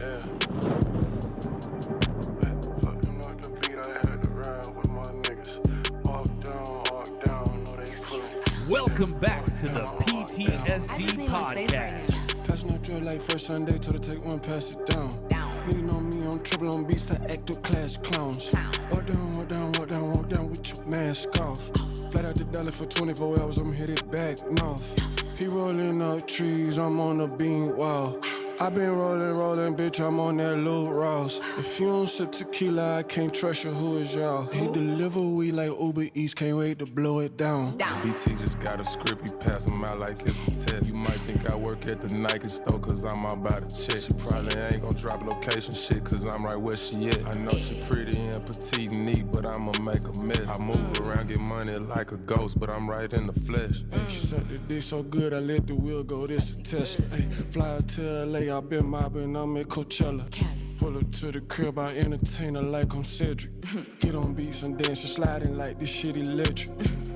Yeah. Fucking off the beat, I had to ride with my niggas. Walk down, know they fuck. Welcome back to the PTSD podcast. Passing that drill like first Sunday, told her take one, pass it down. Lean on me, on trouble on beats, I active class clowns. Walk down with your mask off. Flat out the dollar for 24 hours, I'm headed back north. He rolling up trees, I'm on the bean wall. I been rolling, bitch, I'm on that Lil Ross. If you don't sip tequila, I can't trust you, who is y'all? He deliver weed like Uber Eats, can't wait to blow it down. BT just got a script, you pass him out like it's a test. You might think I work at the Nike store cause I'm out by the check. She probably ain't gon' drop location shit cause I'm right where she at. I know she pretty and petite and neat, but I'ma make a mess. I move around, get money like a ghost, but I'm right in the flesh. She sucked the dick so good, I let the wheel go, this a Tesla. Fly out to LA, I been mobbing, I'm at Coachella. Pull up to the crib, I entertain her like I'm Cedric. Get on beats and dance and sliding like this shit electric.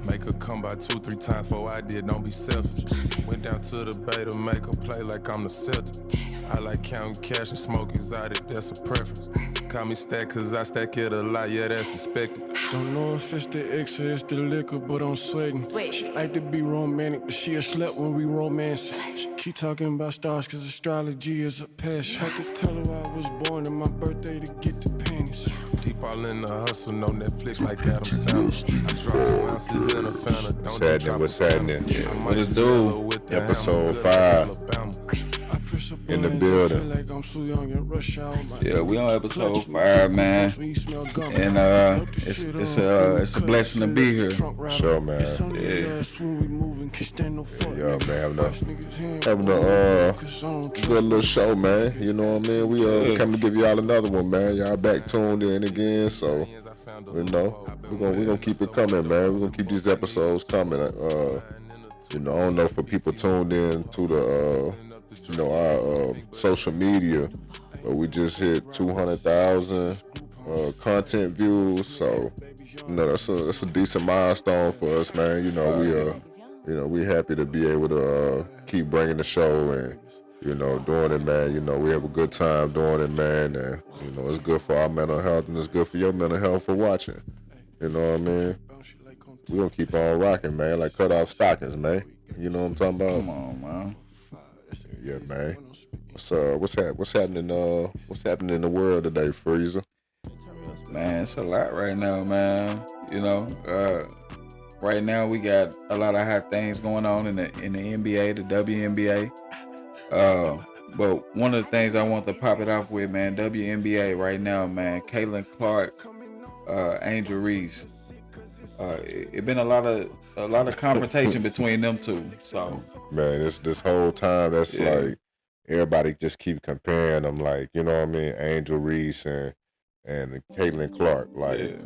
Make her come by 2-3 times before I did, don't be selfish. Went down to the bay to make her play like I'm the Celtic. I like counting cash and smoke exotic, that's a preference. Call me stack cause I stack it a lot, yeah that's expected. Don't know if it's the X or it's the liquor, but I'm sweating. She like to be romantic, but she a slut when we romance. She keep talking about stars cause astrology is a passion. Had to tell her I was born on my birthday to get the pennies. Deep all in the hustle, no Netflix like Adam Sandler. I dropped 2 ounces in a Fanta, don't What's happening? What it do? Episode 5. In the building. Like I'm so young and rush out. Yeah, we on episode 5, man. And it's a blessing to be here. Sure, man. Yeah, man. Having a good little show, man. You know what I mean? We coming to give y'all another one, man. Y'all back tuned in again, so you know we're gonna keep it coming, man. We're gonna keep these episodes coming. You know, I don't know for people tuned in to the our social media, but we just hit 200,000 content views, so you know that's a decent milestone for us, man. You know, we happy to be able to keep bringing the show and doing it, man. You know, we have a good time doing it, man, and you know it's good for our mental health and it's good for your mental health for watching. You know what I mean? We gonna keep on rocking, man, like cut off stockings, man. You know what I'm talking about? Come on, man. Yeah, man. What's happening in the world today, Freezer? Man, it's a lot right now, man. You know, right now we got a lot of hot things going on in the NBA, the WNBA. But one of the things I want to pop it off with, man, WNBA right now, man, Caitlin Clark, Angel Reese. It been a lot of confrontation between them two. So man, this whole time that's like everybody just keep comparing them, like, you know what I mean, Angel Reese and Caitlin Clark. Like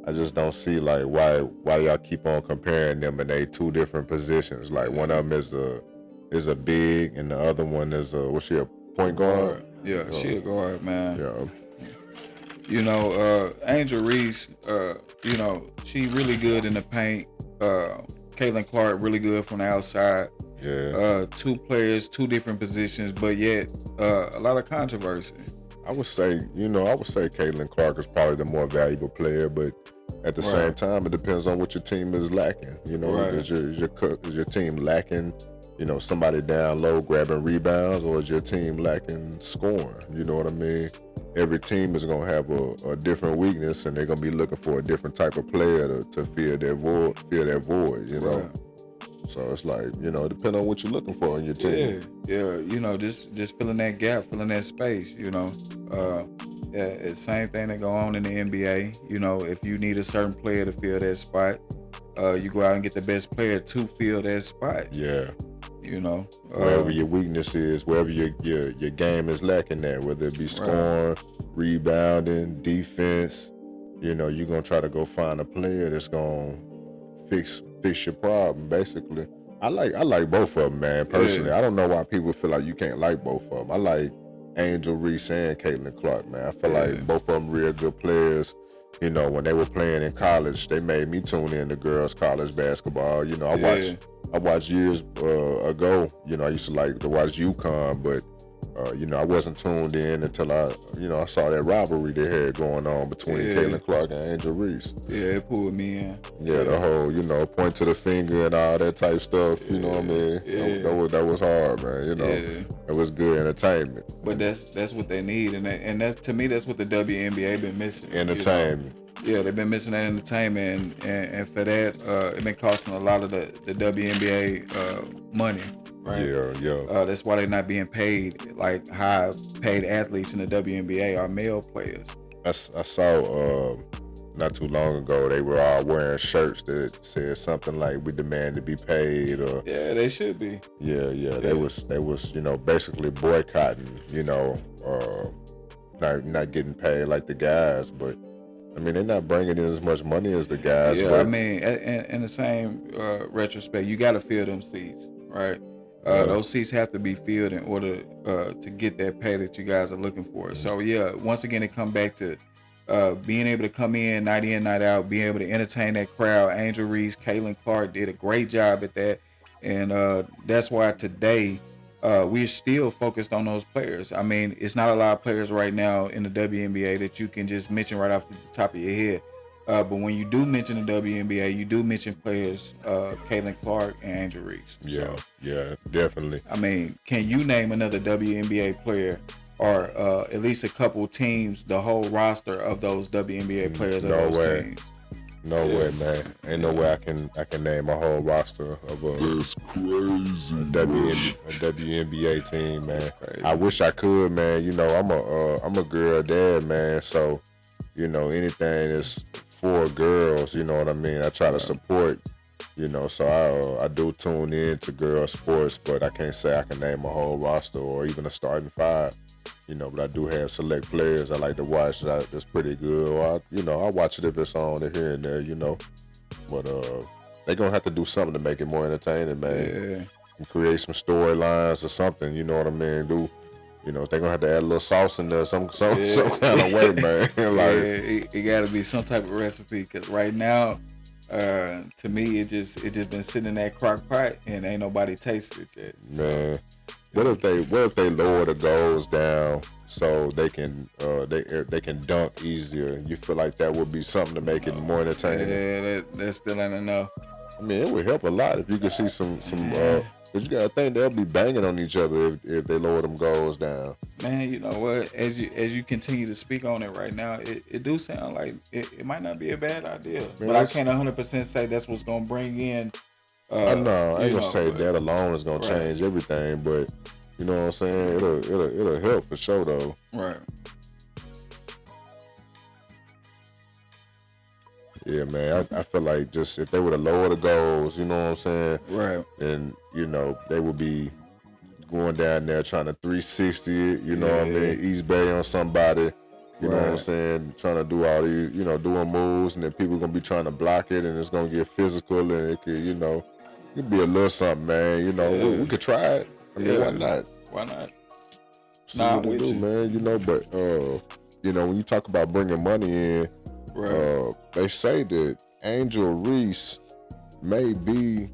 I just don't see like why y'all keep on comparing them, and they two different positions. Like one of them is a big and the other one is was she a point guard? Yeah, she a guard, man. Yeah. You know, Angel Reese, you know, she really good in the paint. Caitlin Clark really good from the outside. Yeah. Two players, two different positions, but yet a lot of controversy. I would say Caitlin Clark is probably the more valuable player, but at the same time, it depends on what your team is lacking. You know, is your team lacking, you know, somebody down low grabbing rebounds, or is your team lacking scoring? You know what I mean? Every team is gonna have a different weakness, and they're gonna be looking for a different type of player to fill that void. You know. Right. So it's like, you know, depending on what you're looking for in your team. Yeah, you know, just filling that gap, filling that space, you know. It's same thing that go on in the NBA. You know, if you need a certain player to fill that spot, you go out and get the best player to fill that spot. Yeah. You know. Wherever your weakness is, wherever your game is lacking at, whether it be scoring, rebounding, defense, you know, you're gonna try to go find a player that's gonna fix your problem, basically. I like both of them, man, personally. I don't know why people feel like you can't like both of them. I like Angel Reese and Caitlin Clark, man. I feel like both of them real good players. You know, when they were playing in college, they made me tune in to girls' college basketball. You know, I watched years ago, you know, I used to like to watch UConn, but You know, I wasn't tuned in until I saw that rivalry they had going on between Caitlin Clark and Angel Reese. Yeah, it pulled me in. Yeah, the whole, point to the finger and all that type stuff. You know what I mean? Yeah. That was hard, man. You know, it was good entertainment. But that's what they need, and that's, to me, that's what the WNBA been missing. Entertainment. Yeah, they've been missing that entertainment, and for that, it been costing a lot of the WNBA money. Right? Yeah. That's why they're not being paid like high paid athletes in the WNBA are male players. I saw not too long ago they were all wearing shirts that said something like "We demand to be paid," or yeah, they should be. Yeah. They was basically boycotting. Not getting paid like the guys, but I mean they're not bringing in as much money as the guys. Yeah, but, I mean, in the same retrospect, you got to fill them seats, right? Those seats have to be filled in order to get that pay that you guys are looking for. So yeah, once again, it come back to being able to come in, night out, being able to entertain that crowd. Angel Reese, Caitlin Clark did a great job at that, and that's why today we're still focused on those players. I mean, it's not a lot of players right now in the WNBA that you can just mention right off the top of your head. But when you do mention the WNBA, you do mention players, Caitlin Clark and Angel Reese. Yeah, definitely. I mean, can you name another WNBA player, or at least a couple teams, the whole roster of those WNBA players of those teams? No way, man. Ain't no way I can name a whole roster of a WNBA team, man. I wish I could, man. I'm a girl dad, man. So, anything is for girls, you know what I mean? I try to support, so I do tune in to girl sports, but I can't say I can name a whole roster or even a starting five, but I do have select players I like to watch that's pretty good. Or I watch it if it's on here and there, but they're going to have to do something to make it more entertaining, man. Yeah. And create some storylines or something, you know what I mean? They're gonna have to add a little sauce in there, some kind of way, man. It got to be some type of recipe, because right now, to me, it just been sitting in that crock pot and ain't nobody tasted it yet. Man, so, what if they lower the goals down so they can dunk easier? You feel like that would be something to make it more entertaining? Yeah, that still ain't enough. I mean, it would help a lot if you could see some. But you gotta think they'll be banging on each other if they lower them goals down. Man, you know what? As you continue to speak on it right now, it do sound like it might not be a bad idea. Man, but I can't 100% say that's what's gonna bring in. I know. I ain't gonna say that alone is gonna change everything, but you know what I'm saying? It'll help for sure though. Right. Yeah, man. I feel like just if they were to lower the goals, you know what I'm saying? Right. And they would be going down there trying to 360 it, you know what I mean? East Bay on somebody, you know what I'm saying? Trying to do all these, doing moves, and then people gonna be trying to block it, and it's gonna get physical, and it could, it could be a little something, man. We could try it. I mean, why not? Why not? See what we do, man. But when you talk about bringing money in, they say that Angel Reese may be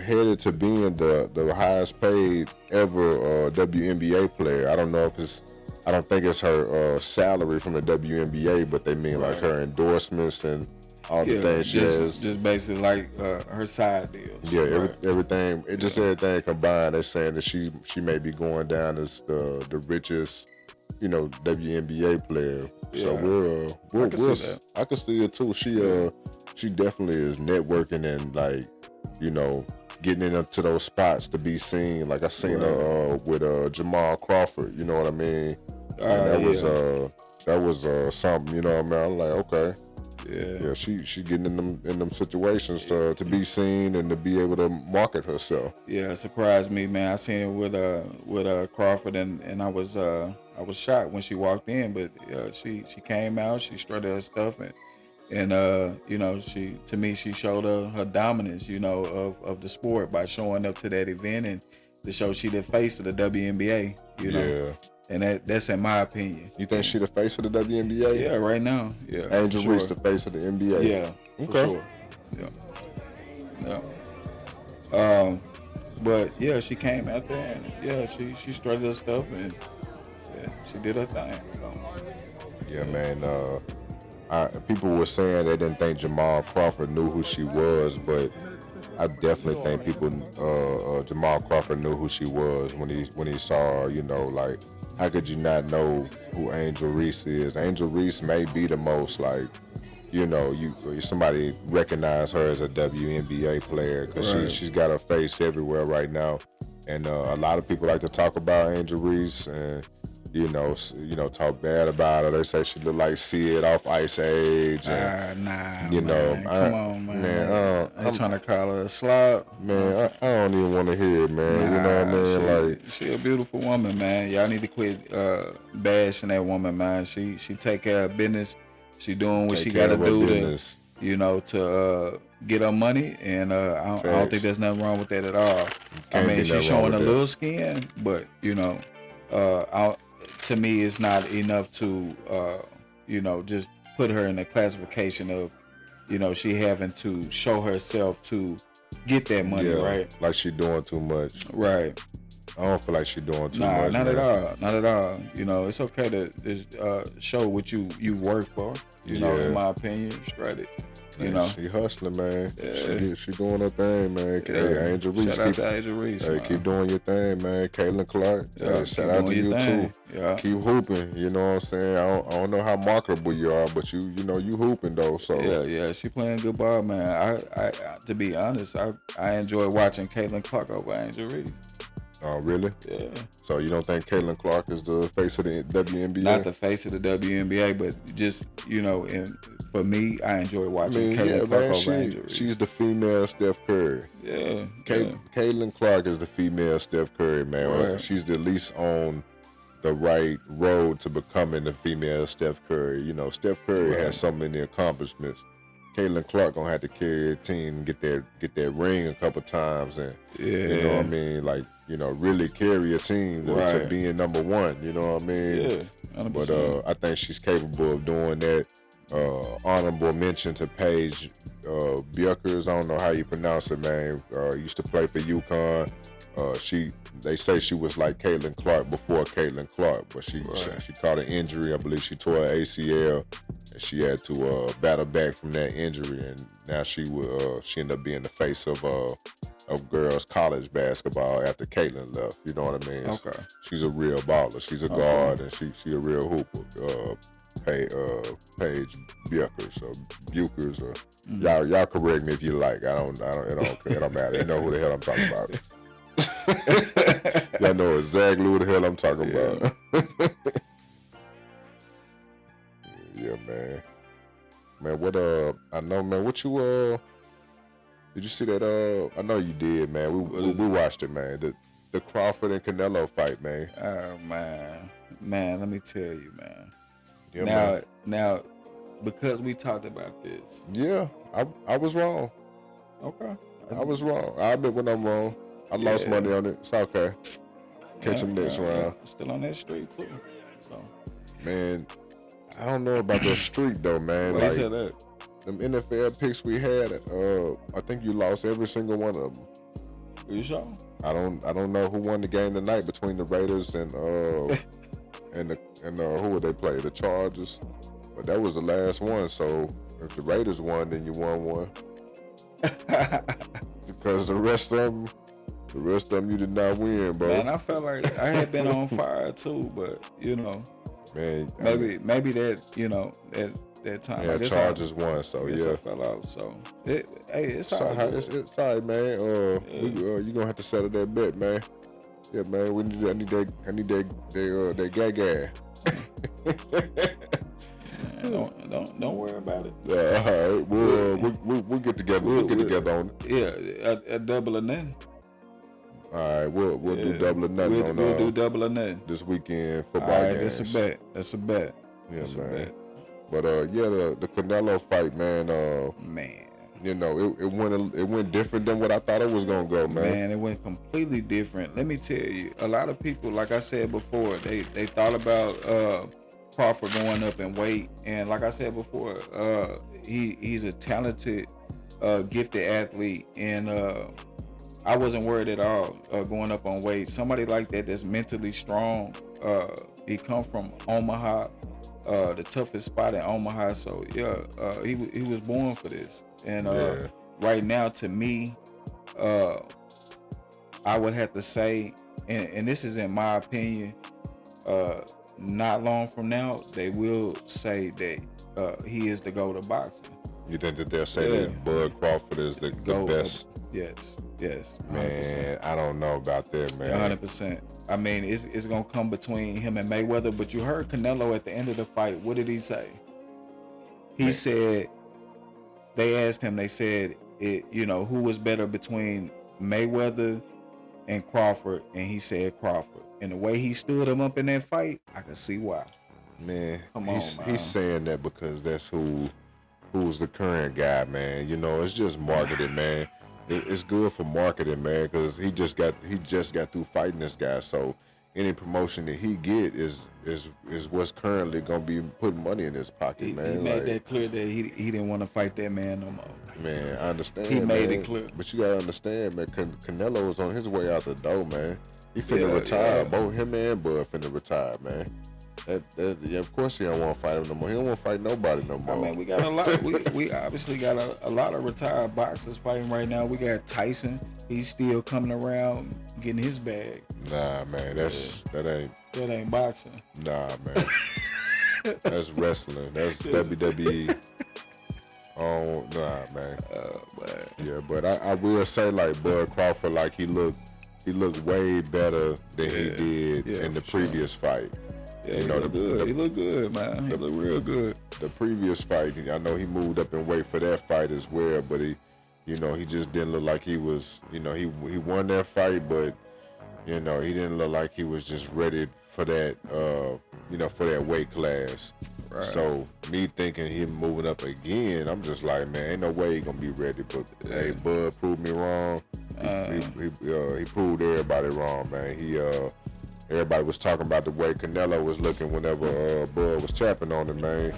headed to being the highest paid ever WNBA player. I don't know if I don't think it's her salary from the WNBA, but they mean like her endorsements and all the things she has. Just basically like her side deals. Yeah, everything. Everything combined. They're saying that she may be going down as the richest, WNBA player. Yeah. So I can see that. I can see it too. She definitely is networking and getting into those spots to be seen. Like I seen her with Jamal Crawford. You know what I mean? And that was something. You know what I mean? I'm like, okay. Yeah, she getting in them situations to be seen and to be able to market herself. Yeah, it surprised me, man. I seen it with Crawford, and I was shocked when she walked in, but she came out, she strutted her stuff, and she showed her dominance, of the sport by showing up to that event and to show she the face of the WNBA, Yeah. And that's in my opinion. You think she the face of the WNBA? Yeah, right now. Yeah. Angel Reese, the face of the NBA. Yeah. Okay. For sure. Yeah. But yeah, she came out there and she strutted her stuff, and she did her thing. So. Yeah, man. People were saying they didn't think Jamal Crawford knew who she was, but I definitely think Jamal Crawford knew who she was when he saw her. You know, like, how could you not know who Angel Reese is? Angel Reese may be the most, like, you know, somebody recognize her as a WNBA player because she's got her face everywhere right now, and a lot of people like to talk about Angel Reese and talk bad about her. They say she look like Sid off Ice Age. And, nah, you know, man. Come on, man. I'm trying to call her a slob. Man, I don't even want to hear it, man. Nah, you know what I mean? She a beautiful woman, man. Y'all need to quit bashing that woman, man. She take care of business. She doing what she got to do to get her money, and I don't think there's nothing wrong with that at all. I mean, she's showing a little skin, but to me, it's not enough to just put her in the classification of she having to show herself to get that money, right? Like she doing too much. Right. I don't feel like she doing too much. Not at all. Not at all. It's okay to show what you work for. In my opinion, straight it. She hustling, man. Yeah. She doing her thing, man. Hey, Angel Reese. Shout out to Angel Reese. Hey, keep doing your thing, man. Caitlin Clark. Shout out to you too. Yeah. Keep hooping. You know what I'm saying? I don't know how marketable you are, but you hooping though. So yeah. She playing good ball, man. I to be honest, I enjoy watching Caitlin Clark over Angel Reese. Oh, really? Yeah. So you don't think Caitlin Clark is the face of the WNBA? Not the face of the WNBA, but just, and for me, I enjoy watching Caitlin Clark over Angel Reese. She's the female Steph Curry. Yeah. Caitlin Clark is the female Steph Curry, man. Right. She's at least on the right road to becoming the female Steph Curry. Steph Curry has so many accomplishments. Caitlin Clark gonna have to carry a team and get that ring a couple times, and you know what I mean, like really carry a team to being number one. You know what I mean? Yeah, 100%. But I think she's capable of doing that. Honorable mention to Paige Bueckers. I don't know how you pronounce it, man. Used to play for UConn. They say she was like Caitlin Clark before Caitlin Clark, but she caught an injury. I believe she tore her ACL, and she had to battle back from that injury. And now she ended up being the face of girls college basketball after Caitlin left. You know what I mean? Okay. She's a real baller. She's a guard, and she a real hooper. Paige Bueckers or Bueckers or y'all correct me if you like. It don't matter. You know who the hell I'm talking about. Y'all know exactly who the hell I'm talking about. Yeah, man. Man, what I know, man. What you did you see that? I know you did, man. We watched it, man. The Crawford and Canelo fight, man. Oh man. Let me tell you, man. Yeah, now, because we talked about this. Yeah, I was wrong. Okay. I was wrong. I admit when I'm wrong. I lost money on it. It's okay. Catch him next round. Still on that street too. So. Man, I don't know about that streak though, man. What is that? Them NFL picks we had, I think you lost every single one of them. Are you sure? I don't know who won the game tonight between the Raiders and who would they play? The Chargers. But that was the last one. So if the Raiders won, then you won one. Because the rest of them you did not win, bro. Man, I felt like I had been on fire too, but man, maybe that that time. Yeah, like Chargers won, so I fell out. So it's all right. It's all right, man. You gonna have to settle that bet, man. Yeah, man. I need that gag. Don't worry about it. All right, we'll get together. We'll get together on it. Yeah, a double or nothing. All right, we'll do double or nothing. We'll do double or nothing this weekend football. All right, games. That's a bet. Yeah, that's man. A bet. But the Canelo fight, man. It went different than what I thought it was gonna go, man. Man, it went completely different. Let me tell you, a lot of people, like I said before, they thought about Crawford going up in weight, and like I said before, he's a talented, gifted athlete, and I wasn't worried at all going up on weight. Somebody like that's mentally strong, He come from Omaha, the toughest spot in Omaha. So yeah, he was born for this. And right now, to me, I would have to say, and this is in my opinion, not long from now, they will say that he is the GOAT of boxing. You think that they'll say that Bud Crawford is the best? Yes. 100%. Man, I don't know about that, man. 100%. I mean, it's gonna come between him and Mayweather. But you heard Canelo at the end of the fight. What did he say? He said, they asked him. They said, who was better between Mayweather and Crawford, and he said Crawford. And the way he stood him up in that fight, I could see why. Man, Come on, man. He's saying that because that's who's the current guy, man. It's just marketing, man. It's good for marketing, man, because he just got through fighting this guy. So any promotion that he get is what's currently gonna be putting money in his pocket, man. He made that clear that he didn't want to fight that man no more. Man, I understand. He made man, it clear. But you gotta understand, man. Canelo is on his way out the door, man. He finna retire. Both him and Bud finna retire, man. Of course he don't want to fight him no more. He don't want to fight nobody no more. I mean, we got a lot. We obviously got a lot of retired boxers fighting right now. We got Tyson. He's still coming around getting his bag. Nah, man, that ain't boxing. Nah, man. That's wrestling. That's WWE. Oh, nah, man. Yeah, but I will say, like, Bud Crawford, like he looked way better than he did in the previous fight. Yeah, he looked good, man. He looked real good. The previous fight, I know he moved up in weight for that fight as well, but he just didn't look like he was, he won that fight, but, he didn't look like he was just ready for that, for that weight class. Right. So me thinking him moving up again, I'm just like, man, ain't no way he gonna be ready. But hey, Bud proved me wrong. He proved everybody wrong, man. Everybody was talking about the way Canelo was looking whenever Bud was tapping on him, man.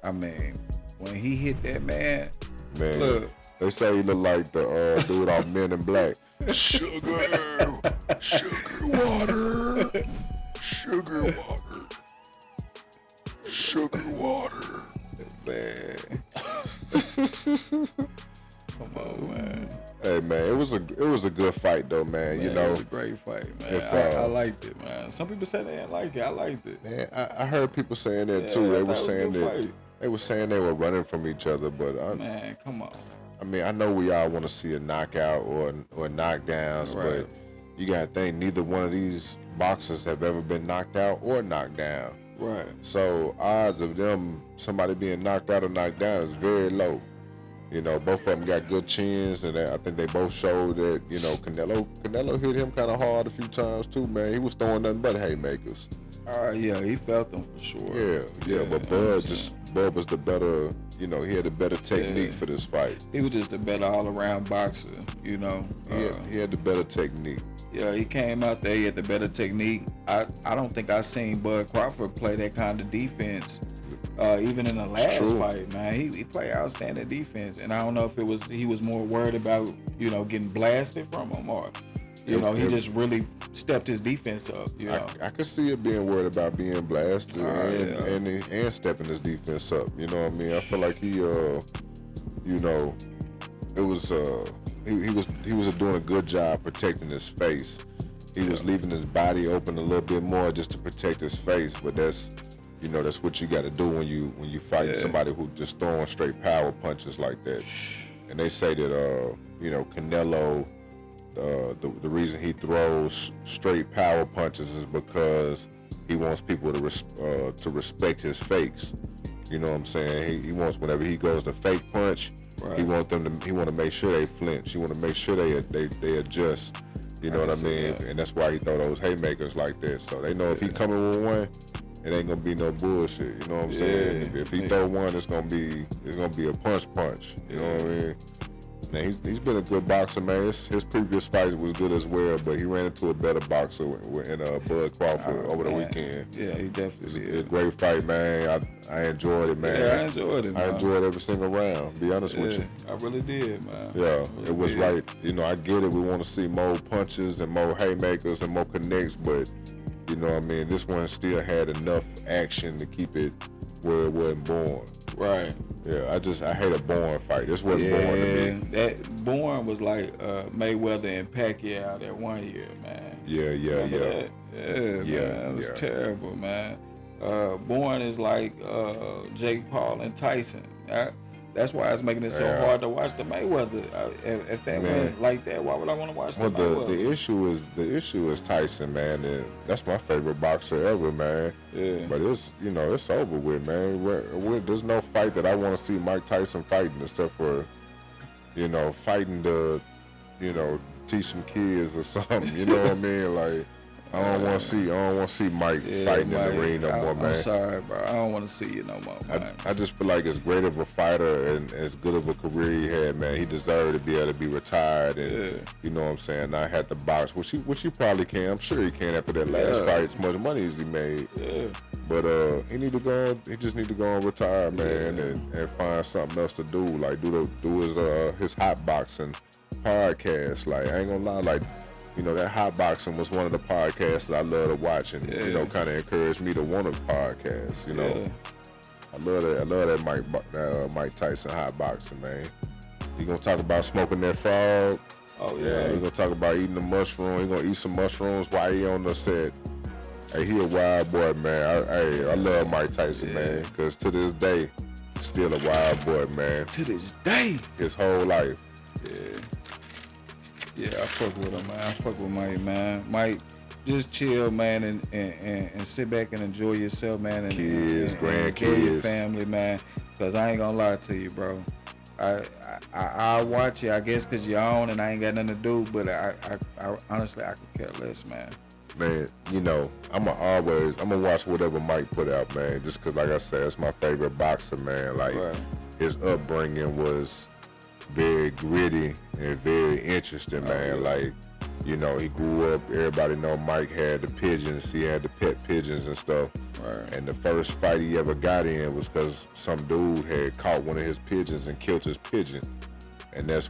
I mean, when he hit that man, look, they say he looked like the dude off Men in Black. Sugar water, man. Come on, man. Hey, man, it was a good fight though, man. It was a great fight, man. I liked it, man. Some people said they didn't like it. I liked it. Man, I heard people saying that too. They were saying that they were saying they were running from each other, but man, come on. I mean, I know we all want to see a knockout or knockdowns, but you gotta think neither one of these boxers have ever been knocked out or knocked down. Right. So odds of somebody being knocked out or knocked down is very low. Both of them got good chins, and I think they both showed that, Canelo hit him kind of hard a few times too, man. He was throwing nothing but haymakers. Yeah, he felt them for sure. Yeah, but Bud was the better, he had the better technique for this fight. He was just a better all-around boxer, He had the better technique. Yeah, he came out there, he had the better technique. I don't think I seen Bud Crawford play that kind of defense, even in the last fight, man. He played outstanding defense, and I don't know if he was more worried about, getting blasted from him, or he just really stepped his defense up. I could see it being worried about being blasted and stepping his defense up. You know what I mean? I feel like he was doing a good job protecting his face. He was leaving his body open a little bit more just to protect his face, but that's what you got to do when you fight somebody who just throwing straight power punches like that. And they say that Canelo, the reason he throws straight power punches is because he wants people to respect his fakes. You know what I'm saying? He wants, whenever he goes to fake punch, he want to make sure they flinch. He want to make sure they adjust. You know what I mean? And that's why he throw those haymakers like that. So they know if he coming with one, it ain't gonna be no bullshit. You know what I'm saying? If he throw one, it's gonna be a punch. You know what I mean? Man, he's been a good boxer, man. His previous fight was good as well, but he ran into a better boxer in Bud Crawford over the weekend. Yeah, he definitely did. It's a great fight, man. I enjoyed it, man. Yeah, I enjoyed it, man. I enjoyed every single round, to be honest with you. I really did, man. Yeah, it was right. I get it. We want to see more punches and more haymakers and more connects, but You know what I mean? This one still had enough action to keep it where it wasn't boring. Right. Yeah, I hate a boring fight. This wasn't boring to me. That boring was like Mayweather and Pacquiao that one year, man. Yeah. That? Man. It was terrible, man. Boring is like Jake Paul and Tyson. That's why it's making it so hard to watch the Mayweather. If that went like that, why would I want to watch the Mayweather? The issue is Tyson, man. And that's my favorite boxer ever, man. Yeah. But it's over with, man. There's no fight that I want to see Mike Tyson fighting except for, fighting to, teach some kids or something. You know what I mean? Like, I don't want to see Mike fighting in the ring no more, man. I'm sorry, bro. I don't want to see you no more, man. I just feel like as great of a fighter and as good of a career he had, man, he deserved to be able to be retired and you know what I'm saying, not have to box, which he probably can. I'm sure he can after that last fight, as much money as he made. Yeah. But he just need to go and retire, man, and find something else to do, like do his hot boxing podcast. Like, I ain't gonna lie, like, that hot boxing was one of the podcasts that I love to watch and, kind of encouraged me to want a podcast, I love that Mike Tyson hot boxing, man. He gonna talk about smoking that frog. Oh, yeah. He gonna talk about eating the mushroom. He gonna eat some mushrooms while he on the set. Hey, he a wild boy, man. I love Mike Tyson, man, because to this day, still a wild boy, man. To this day. His whole life. Yeah. Yeah, I fuck with him, man. I fuck with Mike, man. Mike, just chill, man, and sit back and enjoy yourself, man. And kids, grandkids. Enjoy your family, man. Because I ain't gonna lie to you, bro. I watch you, I guess, because you're on and I ain't got nothing to do, but I honestly, I could care less, man. Man, I'm gonna watch whatever Mike put out, man, just because, like I said, it's my favorite boxer, man. Like, his upbringing was very gritty and very interesting, man. Like, he grew up, everybody know Mike had the pigeons, he had the pet pigeons and stuff. Right. And the first fight he ever got in was because some dude had caught one of his pigeons and killed his pigeon. And that's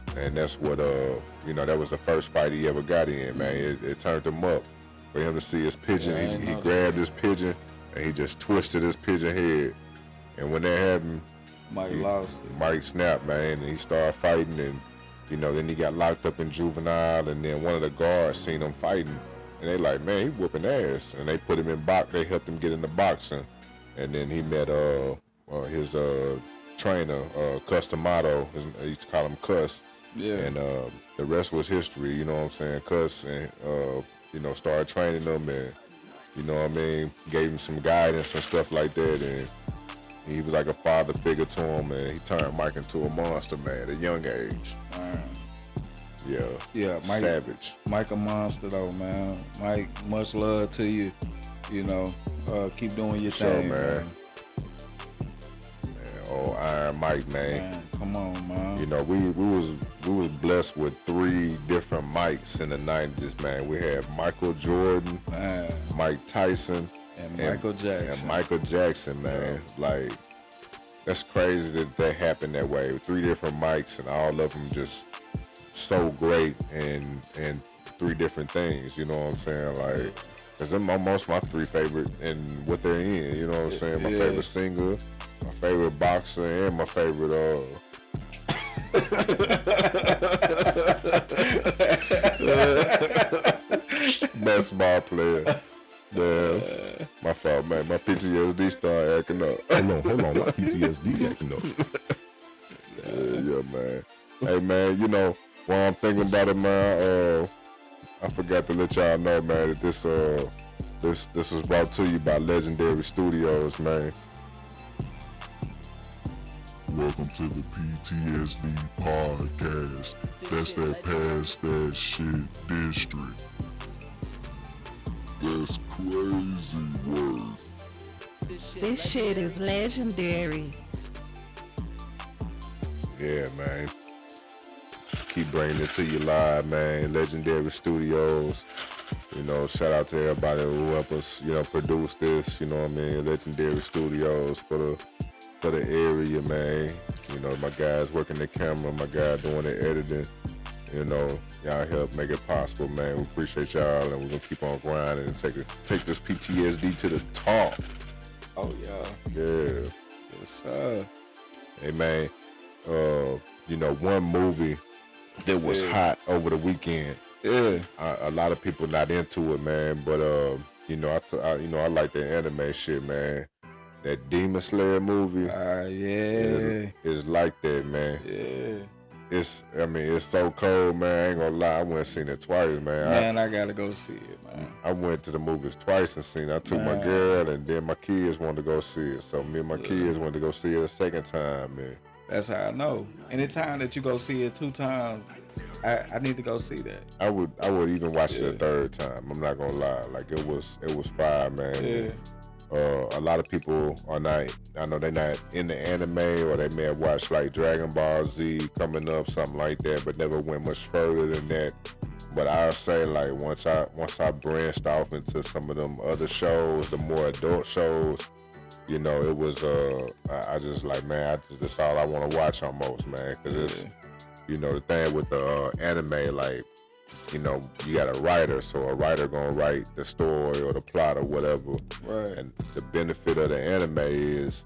what, that was the first fight he ever got in, man. It turned him up. For him to see his pigeon, he grabbed his pigeon and he just twisted his pigeon head. And when that happened, Mike lost it. Mike snapped, man, and he started fighting, and then he got locked up in juvenile, and then one of the guards seen him fighting, and they like, man, he whooping ass, and they put him in box. They helped him get into boxing, and then he met his trainer, Customato. He used to call him Cuss. Yeah. And the rest was history. You know what I'm saying? Cuss and started training him, and gave him some guidance and stuff like that, and he was like a father figure to him, and he turned Mike into a monster, man, at a young age. Yeah, Mike, savage. Mike a monster though, man. Mike, much love to you. Keep doing your thing, man. Oh, Iron Mike, man. Come on, man. We was blessed with 3 different Mikes in the 90s, man. We had Michael Jordan, Mike Tyson, and Michael Jackson. And Michael Jackson, man. Like, that's crazy that happened that way. 3 different mics, and all of them just so great and 3 different things, you know what I'm saying? Like, because they're almost my 3 favorite and what they're in, you know what I'm saying? My favorite singer, my favorite boxer, and my favorite, basketball player. Damn. My fault, man. My PTSD started acting up. Hold on. My PTSD acting up. Yeah, man. Hey, man, while I'm thinking about it, man, I forgot to let y'all know, man, that this was brought to you by Legendary Studios, man. Welcome to the PTSD podcast. That's that past that shit district. That's crazy work. This shit is legendary. Yeah, man. Keep bringing it to you live, man. Legendary Studios. Shout out to everybody who helped us, produce this. You know what I mean? Legendary Studios for the area, man. My guys working the camera, my guy doing the editing. You know, y'all help make it possible, man. We appreciate y'all, and we're gonna keep on grinding and take this PTSD to the top. Oh yeah. Yeah. Yes, sir. Hey man, you know, one movie that was hot over the weekend. Yeah. A lot of people not into it, man. But you know, I like that anime shit, man. That Demon Slayer movie. Yeah. Is like that, man. Yeah. It's so cold, man. I ain't gonna lie. I went and seen it twice, man. I gotta go see it, man. I went to the movies twice and seen it. I took my girl, and then my kids wanted to go see it. So me and my kids wanted to go see it a second time, man. That's how I know. Anytime that you go see it 2 times, I need to go see that. I would even watch it a third time. I'm not gonna lie. Like it was fire, man. Yeah. A lot of people are not. I know they're not in the anime, or they may have watched like Dragon Ball Z coming up, something like that, but never went much further than that. But I'll say, like, once I branched off into some of them other shows, the more adult shows, you know, it was I just like, man, that's all I want to watch almost, man, because it's, you know, the thing with the anime, like, you know, you got a writer, so a writer gonna write the story or the plot or whatever. Right. And the benefit of the anime is,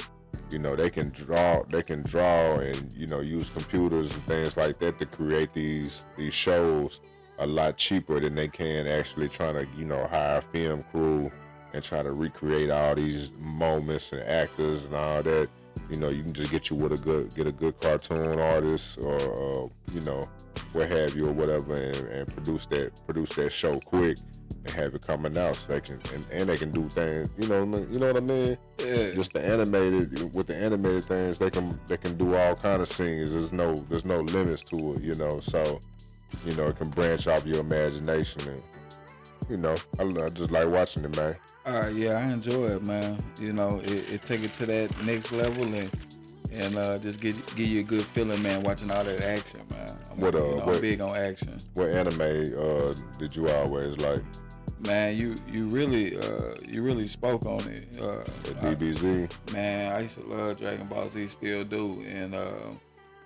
you know, they can draw and, you know, use computers and things like that to create these shows a lot cheaper than they can actually trying to, you know, hire a film crew and try to recreate all these moments and actors and all that. You know, you can just get a good cartoon artist or you know, what have you or whatever, and produce that show quick and have it coming out, so they can and they can do things. You know what I mean? Yeah. Just the animated things, they can do all kind of scenes. There's no limits to it. You know, so you know it can branch off your imagination, and you know, I just like watching it, man. Yeah, I enjoy it, man. You know, it take it to that next level and just give you a good feeling, man, watching all that action, man. I'm big on action. What anime did you always like? Man, you really spoke on it. DBZ. Man, I used to love Dragon Ball Z, still do, and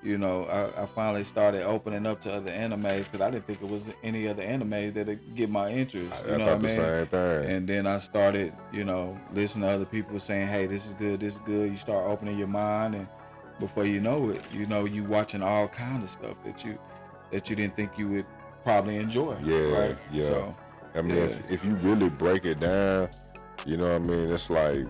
you know, I finally started opening up to other animes because I didn't think it was any other animes that'd get my interest. You know what I mean? Same thing. And then I started, you know, listening to other people saying, "Hey, this is good, this is good." You start opening your mind, and before you know it, you know, you watching all kinds of stuff that you didn't think you would probably enjoy. Yeah, right? yeah. So, I mean, if you really break it down, you know what I mean? It's like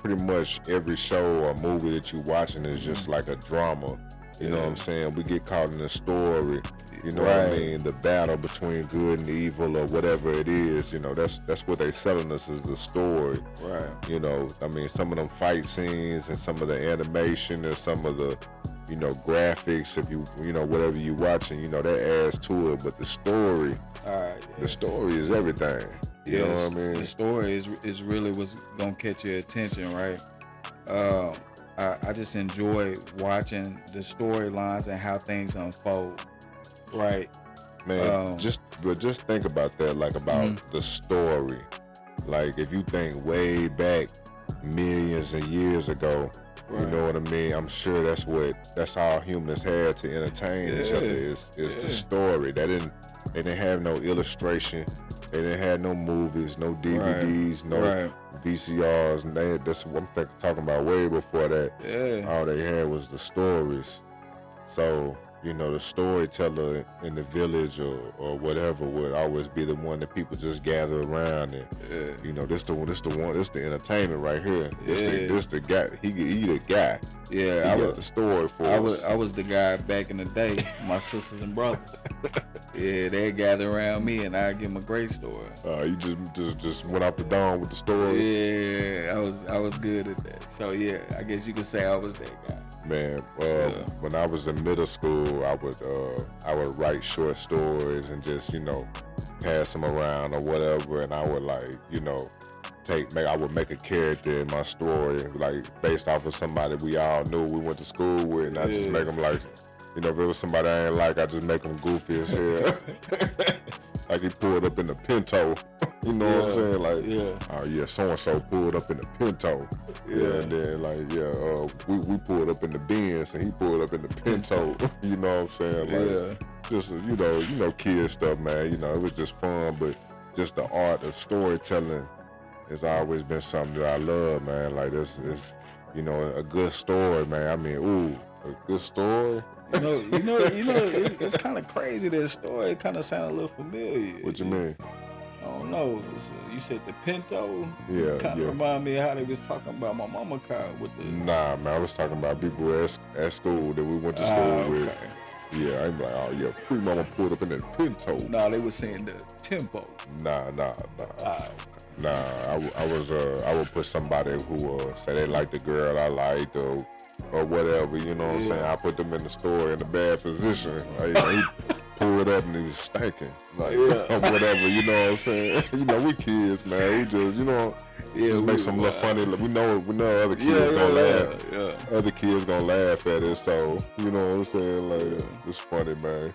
pretty much every show or movie that you watching is just like a drama. You know what I'm saying? We get caught in the story. You know what I mean? The battle between good and evil or whatever it is. You know, that's what they selling us is the story. Right. You know, I mean, some of them fight scenes and some of the animation and some of the, you know, graphics. If you know, whatever you watching, you know, that adds to it. But the story, the story is everything. You know what I mean? The story is really what's gonna catch your attention, right? I just enjoy watching the storylines and how things unfold, right? Man, just think about that, like about the story. Like if you think way back millions of years ago, you know what I mean? I'm sure that's all humans had to entertain each other is the story. They didn't have no illustration. They didn't have no movies, no DVDs, no VCRs. That's what I'm talking about way before that. Yeah. All they had was the stories. So, you know, the storyteller in the village or whatever would always be the one that people just gather around and you know, this the entertainment right here. This the guy. He the guy. Yeah, I got the story for us. I was the guy back in the day. My sisters and brothers. Yeah, they gather around me and I give them a great story. You just went out the dome with the story. Yeah, I was good at that. So yeah, I guess you could say I was that guy. Man, when I was in middle school, I would write short stories and just, you know, pass them around or whatever, and I would, like, you know, I would make a character in my story, like based off of somebody we all knew we went to school with, and I just make them like, you know, if it was somebody I ain't like, I just make them goofy as hell. Like he pulled up in the Pinto, you know what I'm saying? Like, oh yeah, so and so pulled up in the Pinto, and then like we pulled up in the Benz and he pulled up in the Pinto, you know what I'm saying? Like, just kid stuff, man. It was just fun, but just the art of storytelling has always been something that I love, man. Like this is, a good story, man. I mean, a good story. It's kind of crazy. That story kind of sounded a little familiar. What you mean? I don't know. You said the Pinto. Yeah. Kind of remind me of how they was talking about my mama car with the. Nah, man. I was talking about people at school that we went to school with. Yeah, I'm like, oh yeah, free mama pulled up in that Pinto. Nah, they were saying the tempo. Nah. Okay. Nah, I would put somebody who say they like the girl I liked or whatever, you know what I'm saying? I put them in the store in a bad position. Like, he pulled up and he was stinking. Like, whatever, you know what I'm saying? We kids, man. We just, just make some little funny. We know other kids gonna laugh. Yeah. Other kids gonna laugh at it, so, you know what I'm saying? Like, it's funny, man.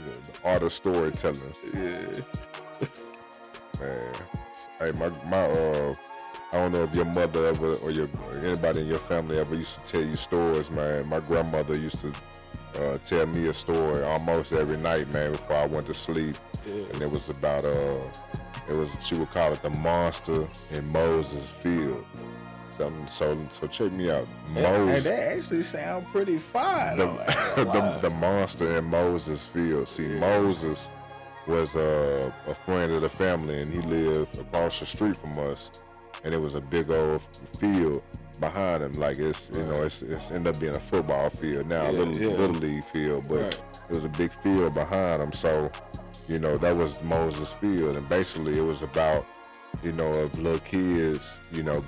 Yeah, the art of storytelling. Yeah. Man, hey, my I don't know if your mother ever or anybody in your family ever used to tell you stories, man. My grandmother used to tell me a story almost every night, man, before I went to sleep. Yeah. And it was about she would call it the monster in Moses' field. So check me out. Hey, that actually sounds pretty fine. The monster in Moses' field. See, Moses was a friend of the family, and he lived across the street from us. And it was a big old field behind him. Like it's ended up being a football field now, little league field, but it was a big field behind him. So, that was Moses' field, and basically it was about, if little kids,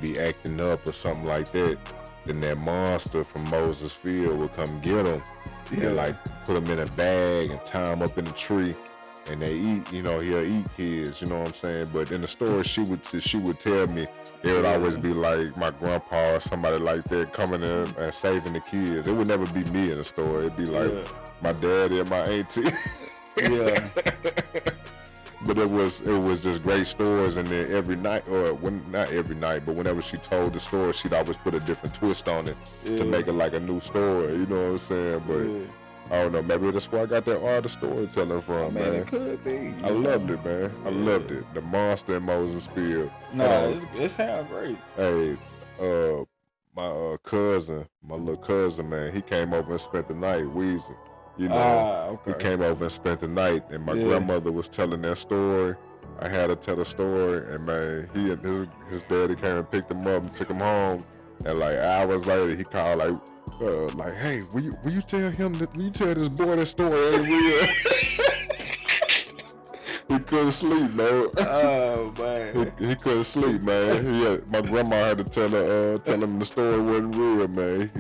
be acting up or something like that, then that monster from Moses' field would come get them and like put them in a bag and tie them up in a tree. And they eat, he'll eat kids, you know what I'm saying? But in the story, she would tell me, it would always be like my grandpa or somebody like that coming in and saving the kids. It would never be me in the story. It'd be like my daddy and my auntie. Yeah. But it was just great stories, and then every night, not every night, but whenever she told the story, she'd always put a different twist on it to make it like a new story, you know what I'm saying? But I don't know, maybe that's where I got that art of storytelling from, man. It could be. I loved it, man. I loved it. The monster in Moses' field. No, it sounds great. Hey, my little cousin, man, he came over and spent the night wheezing. He came over and spent the night, and my grandmother was telling that story. I had her tell the story, and man, he and his daddy came and picked him up and took him home. And like hours later, he called like, hey, will you tell this boy that story ain't real? He couldn't sleep, man. Oh man, he couldn't sleep, man. My grandma had to tell him the story wasn't real, man.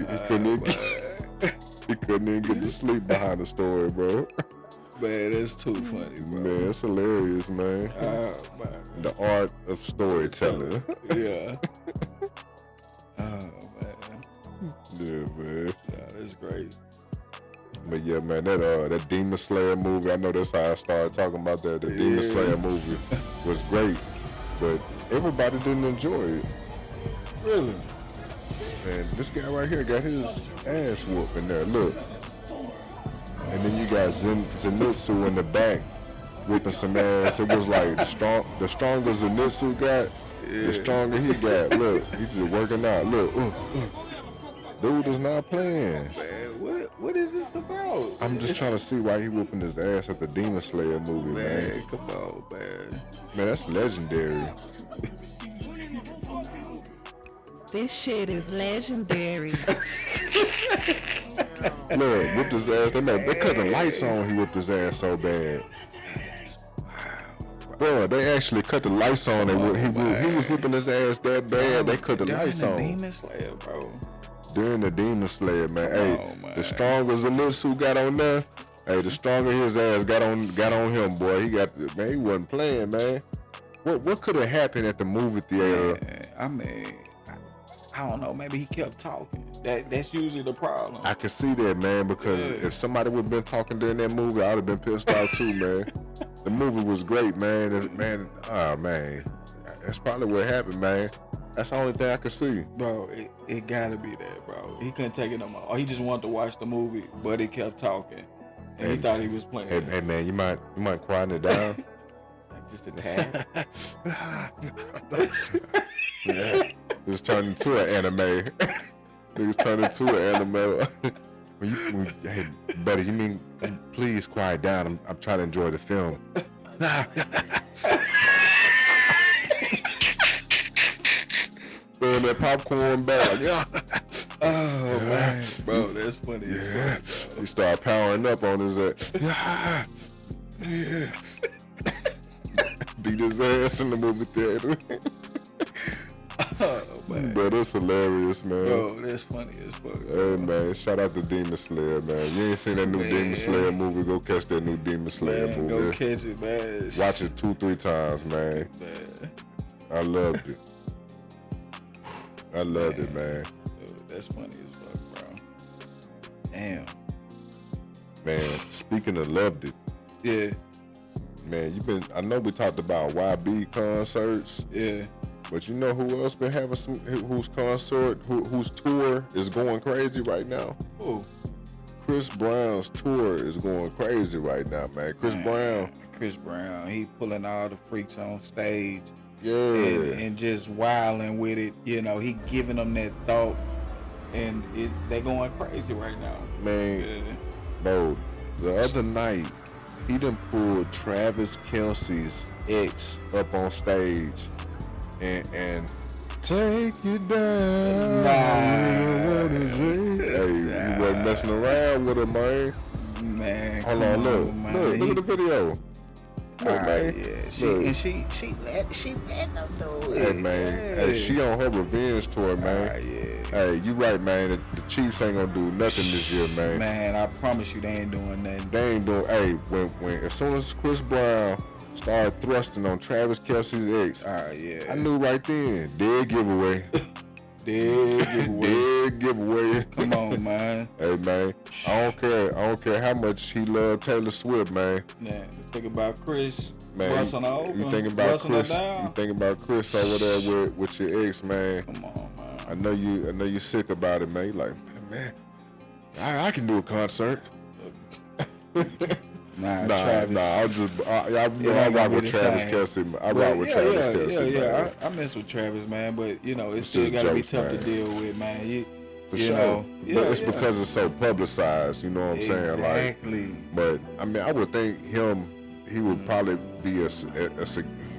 He couldn't even get to sleep behind the story, bro. Man, that's too funny, bro. Man, it's hilarious, man. Man. The art of storytelling. Yeah. Oh man. Yeah, man. Yeah, that's great. But yeah, man, that Demon Slayer movie, I know that's how I started talking about that. The Demon Slayer movie was great, but everybody didn't enjoy it. Really? And this guy right here got his ass whooped in there, look. And then you got Zenitsu in the back whipping some ass. It was like the stronger Zenitsu got, the stronger he got. Look, he just working out. Look, dude is not playing. Man, what is this about? I'm just trying to see why he whooping his ass at the Demon Slayer movie, man. Come on, man. Man, that's legendary. This shit is legendary. Look, whipped his ass. They cut the lights on. He whipped his ass so bad. Bro, they actually cut the lights on. He was whipping his ass that bad. They cut the lights on. Demon Slayer, bro. During the Demon Slayer, man. The stronger Zenitsu got on there. Hey, the stronger his ass got on him, boy. He wasn't playing, man. What could have happened at the movie theater? Man, I mean, I don't know. Maybe he kept talking. That's usually the problem. I could see that, man, because if somebody would have been talking during that movie, I would have been pissed off too, man. The movie was great, man. Man, that's probably what happened, man. That's the only thing I could see. Bro, it gotta be that, bro. He couldn't take it no more. Or he just wanted to watch the movie, but he kept talking. And he thought he was playing. Hey man, you mind quieting it down? Just a tad. Yeah. It's turned into an anime. Niggas turned into an anime. Hey, buddy, you mean please quiet down? I'm trying to enjoy the film. Throwing that popcorn back. Oh man, bro, that's funny. Yeah. He started powering up on his ass. Yeah. Beat his ass in the movie theater. Oh man, But it's hilarious, man. bro, that's funny as fuck. Hey man, shout out to Demon Slayer, man. You ain't seen that new Demon Slayer movie? Go catch that new Demon Slayer Man, movie. go catch it, man. Watch it 2-3 times, man. I loved it. I loved it, man. That's funny as fuck, bro. Damn. Man, speaking of loved it, Yeah, man, I know we talked about YB concerts, yeah. but you know who else been having whose tour is going crazy right now? Oh, Chris Brown's tour is going crazy right now, man. Chris Brown, he pulling all the freaks on stage. yeah. And just wilding with it, you know, he giving them that thought, and they going crazy right now. Man, Yeah. bro, the other night, he done pulled Travis Kelce's ex up on stage and take it down. What is it? Hey, you wasn't messing around with him, man. Man, Hold on, look. man. Look at the video. Look, man. Yeah, Look. she let them do it. Hey, man. Hey, she on her revenge tour, man. Yeah. Hey, you right, man. The Chiefs ain't gonna do nothing this year, man. Man, I promise you, they ain't doing nothing. They ain't doing. Hey, when as soon as Chris Brown started thrusting on Travis Kelce's ex, Yeah. I knew right then. Dead giveaway. Dead giveaway. Come on, man. Hey, man. I don't care how much he loved Taylor Swift, man. Man, think about Chris. Man, busting her open, you thinking about busting her Chris? down. You thinking about Chris over there with your ex, man? Come on, man. I know you sick about it, man. You like, man, I can do a concert. Nah, Nah, Travis. I rock with Travis Kelce. I rock with Travis Kelce. Yeah. I mess with Travis, man, but you know, it's still just gotta be jokes, tough man. to deal with, man. For you sure. know, But it's because it's so publicized, you know what I'm saying? Like, Exactly. but I mean, I would think he would probably be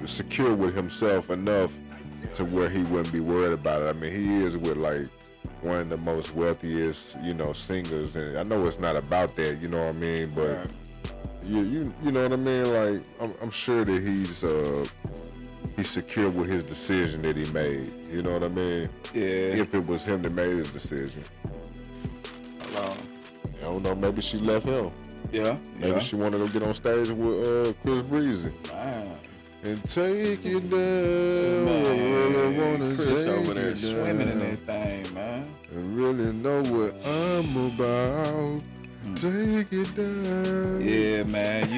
secure with himself enough to where he wouldn't be worried about it. I mean, he is with like one of the most wealthiest, you know, singers, and I know it's not about that, you know what I mean? But Right. you know what I mean? Like, I'm sure that he's secure with his decision that he made. You know what I mean? Yeah. If it was him that made his decision. Hello. I don't know, maybe she left him. Yeah. Maybe she wanted to get on stage with Chris Breezy. Man. And take it down. I really wanna Chris take over there it swimming in down. that thing, man. And really know what I'm about. Take it down. Yeah, man.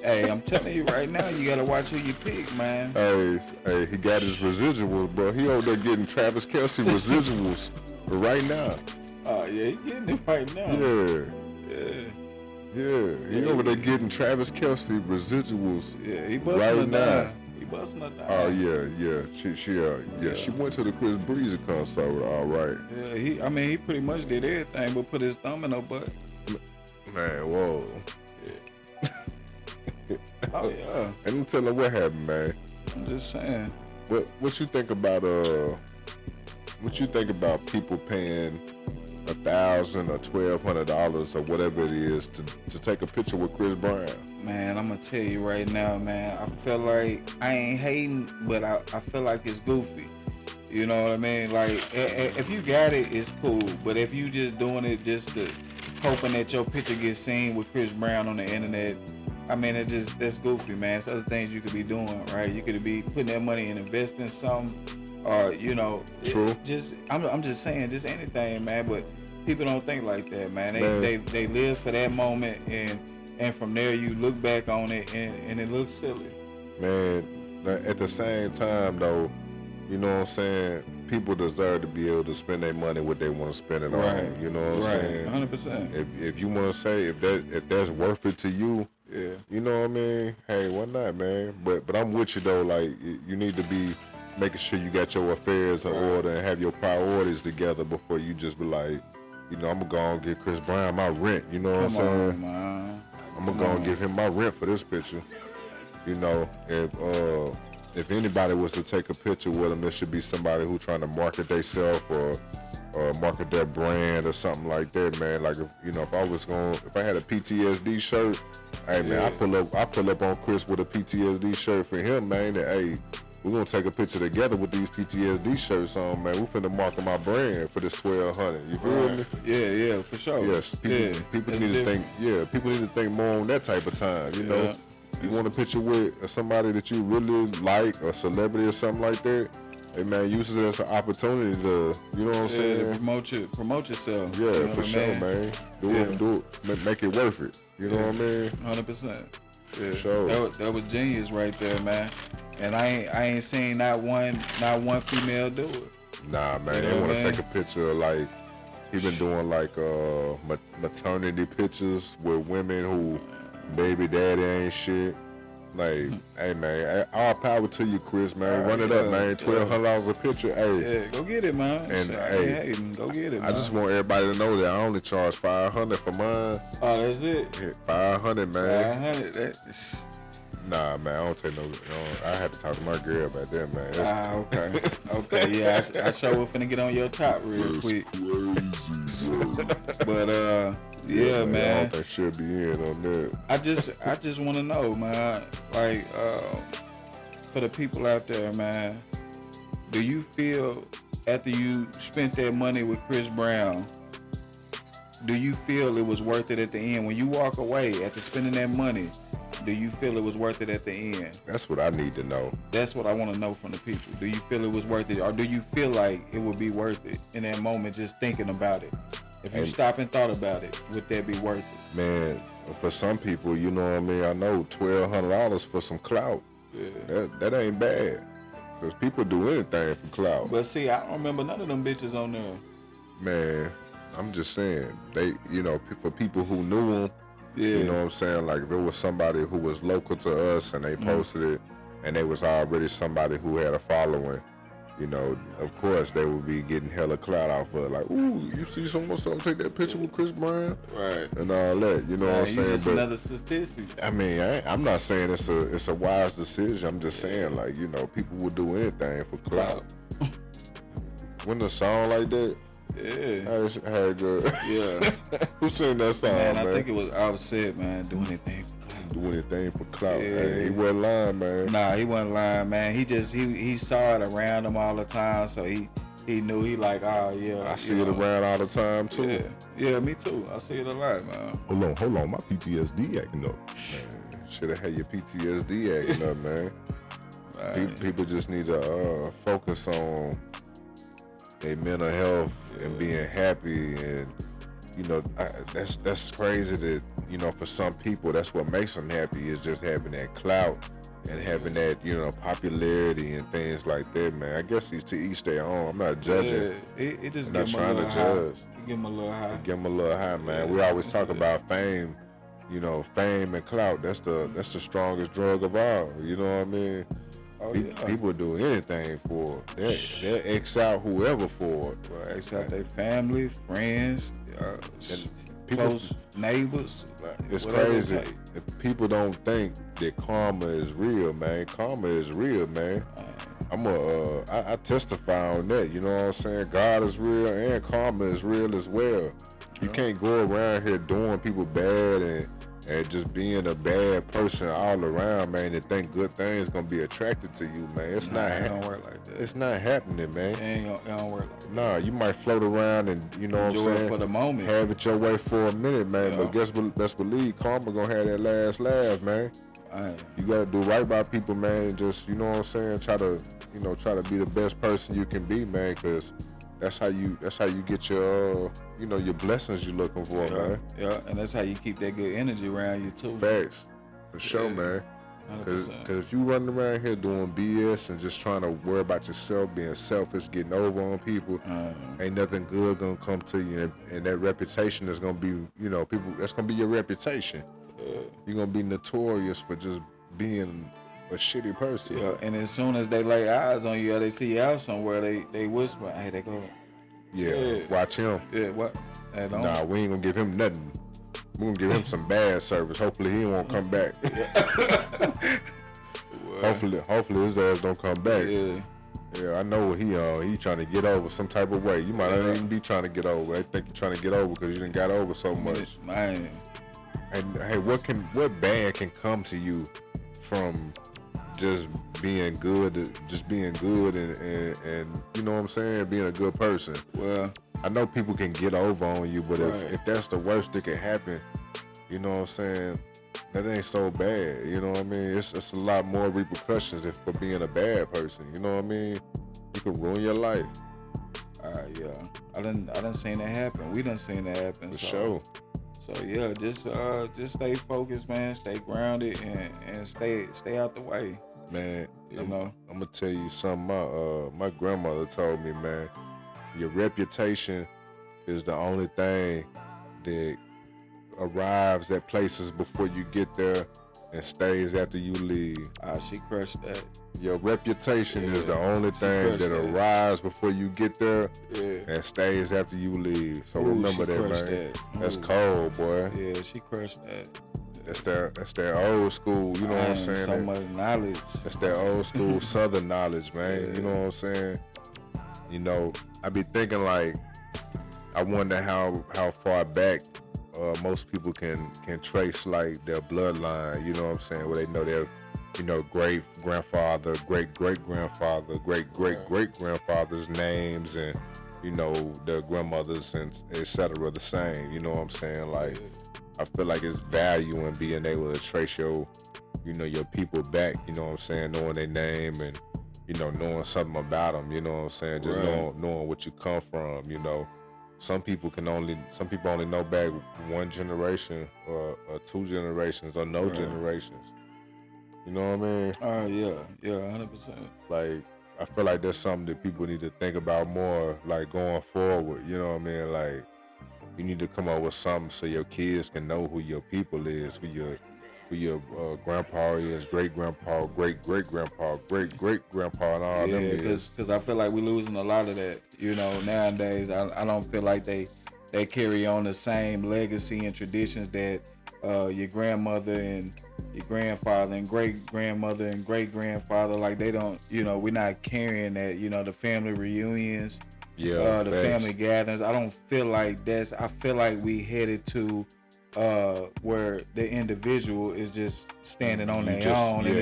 Hey, I'm telling you right now, you gotta watch who you pick, man. Hey, he got his residuals, bro. He over there getting Travis Kelce residuals right now. Oh yeah, he getting it right now. Yeah. He over there getting Travis Kelce residuals. Yeah, he busting right her now. down. He busting her down. Oh yeah. She went to the Chris Breezy concert. All right. Yeah, he pretty much did everything but put his thumb in her butt. Man, whoa. Oh yeah. And I'm telling what happened, man. I'm just saying. What you think about people paying $1,000 or $1,200 or whatever it is to take a picture with Chris Brown? Man, I'm gonna tell you right now, man. I feel like I ain't hating, but I feel like it's goofy. You know what I mean? Like, if you got it, it's cool. But if you just doing it just to hoping that your picture gets seen with Chris Brown on the internet, I mean, that's goofy, man. It's other things you could be doing, right? You could be putting that money and investing in something, or you know, True. I'm just saying, just anything, man. But people don't think like that, man. They live for that moment, and from there you look back on it, and it looks silly. Man, at the same time though, you know what I'm saying? people deserve to be able to spend their money what they want to spend it on. You know what I'm saying? 100%. If you want to say if that's worth it to you, you know what I mean? Hey, why not, man? But I'm with you though. Like you need to be making sure you got your affairs in order and have your priorities together before you just be like, you know, I'm gonna go and get Chris Brown my rent. You know what I'm saying? Man. I'm gonna go and give him my rent for this picture. You know, if anybody was to take a picture with him, it should be somebody who trying to market themselves or market their brand or something like that, man. Like if I had a PTSD shirt, hey man, I pull up on Chris with a PTSD shirt for him, man. And, hey, we're gonna take a picture together with these PTSD shirts on, man. We finna market my brand for this 1200. You feel me? Yeah, for sure. Yes, people need to think. Yeah, people need to think more on that type of time. You know, you want a picture with somebody that you really like, a celebrity or something like that. Hey man, use it as an opportunity to, you know what I'm saying? To promote yourself. Yeah, you know for sure, man. Do it, make it worth it. You know what I mean? 100%. Yeah, sure. That was genius right there, man. And I ain't seen not one female do it. Nah, man, you know they want to man? take a picture like he been doing like maternity pictures with women who baby daddy ain't shit. Like, hey man, all power to you, Chris, man. Run it up, man. $1,200 a picture. Hey, yeah, go get it, man. And hey, go get it, man. I just want everybody to know that I only charge $500 for mine. Oh, that's it. $500, man. $500. Nah, man, I don't take no. I had to talk to my girl about that, man. Okay, yeah. I sure was finna get on your top real quick. But yeah, man. I don't think she'll be in on that. I just want to know, man. Like, for the people out there, man. Do you feel after you spent that money with Chris Brown? Do you feel it was worth it at the end when you walk away after spending that money? Do you feel it was worth it at the end? That's what I need to know. That's what I want to know from the people. Do you feel it was worth it, or do you feel like it would be worth it in that moment just thinking about it? If you stop and thought about it, would that be worth it? Man, for some people, you know what I mean? I know $1,200 for some clout. Yeah. That ain't bad. Because people do anything for clout. But see, I don't remember none of them bitches on there. Man, I'm just saying, they, you know, for people who knew them, you know what I'm saying? Like if it was somebody who was local to us and they posted it and they was already somebody who had a following, you know, of course they would be getting hella clout off of it. Like, ooh, you see someone take that picture with Chris Brown? Right. And all that, you know what I'm saying? Just but another statistic. I mean, I'm not saying it's a wise decision. I'm just saying, like, you know, people will do anything for clout. When a song like that, yeah, I had good. Yeah. Who sang that song, man? I think it was Offset, man. Do anything for clout. Yeah. Hey, he wasn't lying, man. Nah, he wasn't lying, man. He saw it around him all the time, so he knew. He like, oh yeah. I see it around all the time too. Yeah, me too. I see it a lot, man. Hold on, my PTSD acting up. Man, should have had your PTSD acting up, man. Right. People just need to focus on their mental health and being happy, and you know that's crazy that, you know, for some people that's what makes them happy is just having that clout and having that, you know, popularity and things like that, man. I guess it's to each their own. I'm not judging. Yeah, it just I'm not give trying to judge. Give them a little high. Give them a little high, man. We always talk about fame. You know, fame and clout. That's the strongest drug of all. You know what I mean? Oh, People do anything for it. They'll X out whoever for it. Well, X out their family, friends, close neighbors. It's crazy. If people don't think that karma is real, man. Karma is real, man. I testify on that. You know what I'm saying? God is real and karma is real as well. You can't go around here doing people bad and just being a bad person all around, man, and think good things gonna be attracted to you, man. It don't work like that. It's not happening, man. It don't work like that. Nah, you might float around and, you know enjoy what I'm saying, it for the moment. have it your way for a minute, man. But best believe karma gonna have that last laugh, man. You gotta do right by people, man, and just, you know what I'm saying, try to be the best person you can be, man, because that's how you get your you know, your blessings you looking for, man. Yeah, and that's how you keep that good energy around you too. Facts. For sure, man. Because if you running around here doing BS and just trying to worry about yourself, being selfish, getting over on people, ain't nothing good gonna come to you, and that reputation is gonna be, you know, people. That's gonna be your reputation. You're gonna be notorious for just being a shitty person. Yeah, and as soon as they lay eyes on you or they see you out somewhere, they whisper, "Hey, they go." Yeah, watch him. Yeah, what? Hey, Nah, we ain't gonna give him nothing. We're gonna give him some bad service. Hopefully he won't come back. Hopefully his ass don't come back. Yeah, I know what he trying to get over some type of way. You might not even be trying to get over. They think you're trying to get over because you done got over so much. Man. And hey, what bad can come to you from just being good and you know what I'm saying, being a good person? Well, I know people can get over on you, but if that's the worst that can happen, you know what I'm saying, that ain't so bad. You know what I mean? It's a lot more repercussions for being a bad person. You know what I mean? You can ruin your life. Yeah, I done seen that happen. We done seen that happen. For sure. So yeah, just stay focused, man. Stay grounded and stay out the way. Man, you know. I'm gonna tell you something. My grandmother told me, man, your reputation is the only thing that arrives at places before you get there and stays after you leave. She crushed that. Your reputation is the only thing that arrives before you get there and stays after you leave. So remember that, man. That's cold, boy. Yeah, she crushed that. That's that old school, you know what I'm saying? So much knowledge. That's that old school Southern knowledge, man. You know what I'm saying? You know, I be thinking like, I wonder how far back most people can trace like their bloodline. You know what I'm saying? Where they know their, you know, great grandfather, great great grandfather, great great great grandfather's names, and you know their grandmothers and etc. the same. You know what I'm saying? Like, I feel like it's value in being able to trace your people back. You know what I'm saying? Knowing their name and, you know, knowing something about them. You know what I'm saying? Just knowing what you come from. You know, some people only know back one generation or 2 generations or no generations. You know what I mean? Yeah, 100%. Like, I feel like that's something that people need to think about more, like going forward. You know what I mean? Like, you need to come up with something so your kids can know who your people is, who your grandpa is, great grandpa, great great grandpa, great great grandpa, and all them is. Because I feel like we're losing a lot of that. You know, nowadays I don't feel like they carry on the same legacy and traditions that your grandmother and your grandfather and great grandmother and great grandfather, like they don't. You know, we're not carrying that. You know, the family reunions. Yeah, the family gatherings. I don't feel like that's. I feel like we headed to where the individual is just standing on their own, and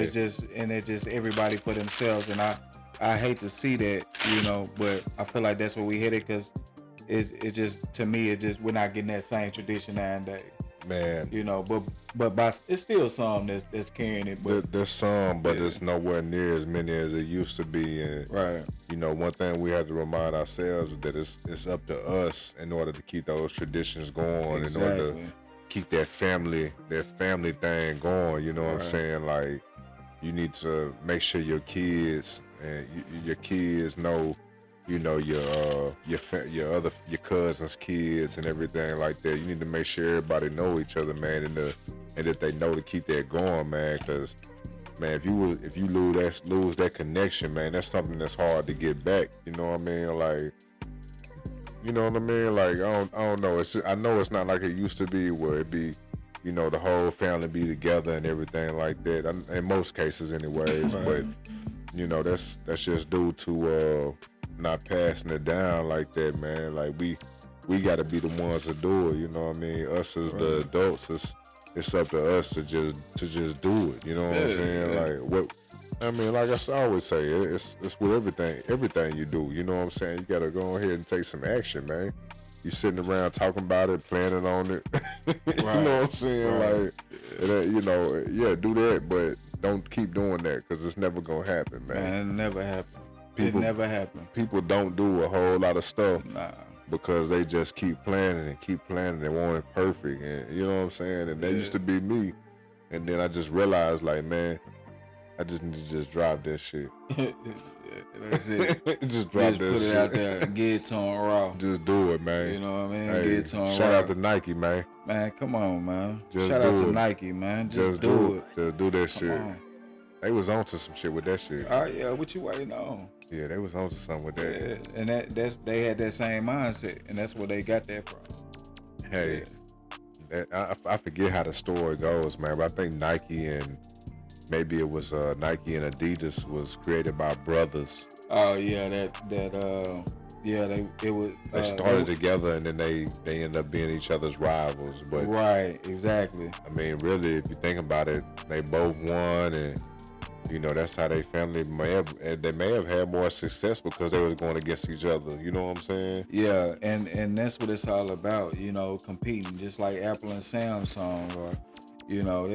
it's just everybody for themselves. And I hate to see that, you know, but I feel like that's where we headed, because it's just, to me, it's just, we're not getting that same tradition nowadays. Man, you know, but it's still some that's carrying it. But there's some, but it's nowhere near as many as it used to be. And you know, one thing we have to remind ourselves is that it's up to us in order to keep those traditions going, in order to keep that family thing going. You know what I'm saying? Like, you need to make sure your kids know, you know, your cousins' kids and everything like that. You need to make sure everybody know each other, man, and that they know to keep that going, man. Because, man, if you lose that connection, man, that's something that's hard to get back. You know what I mean? Like, you know what I mean? Like, I don't know. I know it's not like it used to be, where it be, you know, the whole family be together and everything like that. In most cases, anyways. But you know, that's just due to not passing it down like that, man. Like, we got to be the ones to do it. You know what I mean? Us as the adults, it's up to us to just do it. You know what I'm saying? Like, what I mean, like I always say, it's with everything you do. You know what I'm saying? You got to go ahead and take some action, man. You sitting around talking about it, planning on it. You know what I'm saying? Like, you know, do that, but don't keep doing that, because it's never gonna happen, man. It never happen. It never happened. People don't do a whole lot of stuff because they just keep planning and keep planning. They want it perfect, and you know what I'm saying? And that used to be me. And then I just realized, like, man, I just need to just drop that shit. That's it. Just drop Just that put shit. it out there and get it to 'em raw. Just do it, man. You know what I mean? Hey, Get it to 'em shout raw. out to Nike, man. Man, come on, man. Just Shout out do to it. Nike, man. Just do do it. Just do that Come shit. on. They was onto some shit with that shit. Oh yeah, what you waiting on? Yeah, they was onto something with that. Yeah, and that's they had that same mindset, and that's where they got that from. Hey, I forget how the story goes, man, but I think Nike and maybe it was Nike and Adidas was created by brothers. Oh yeah, it was. They started together and then they end up being each other's rivals. But right, exactly. I mean, really, if you think about it, they both won, and you know that's how they family may have had more success because they was going against each other. You know what I'm saying? Yeah, and that's what it's all about. You know, competing, just like Apple and Samsung, or you know,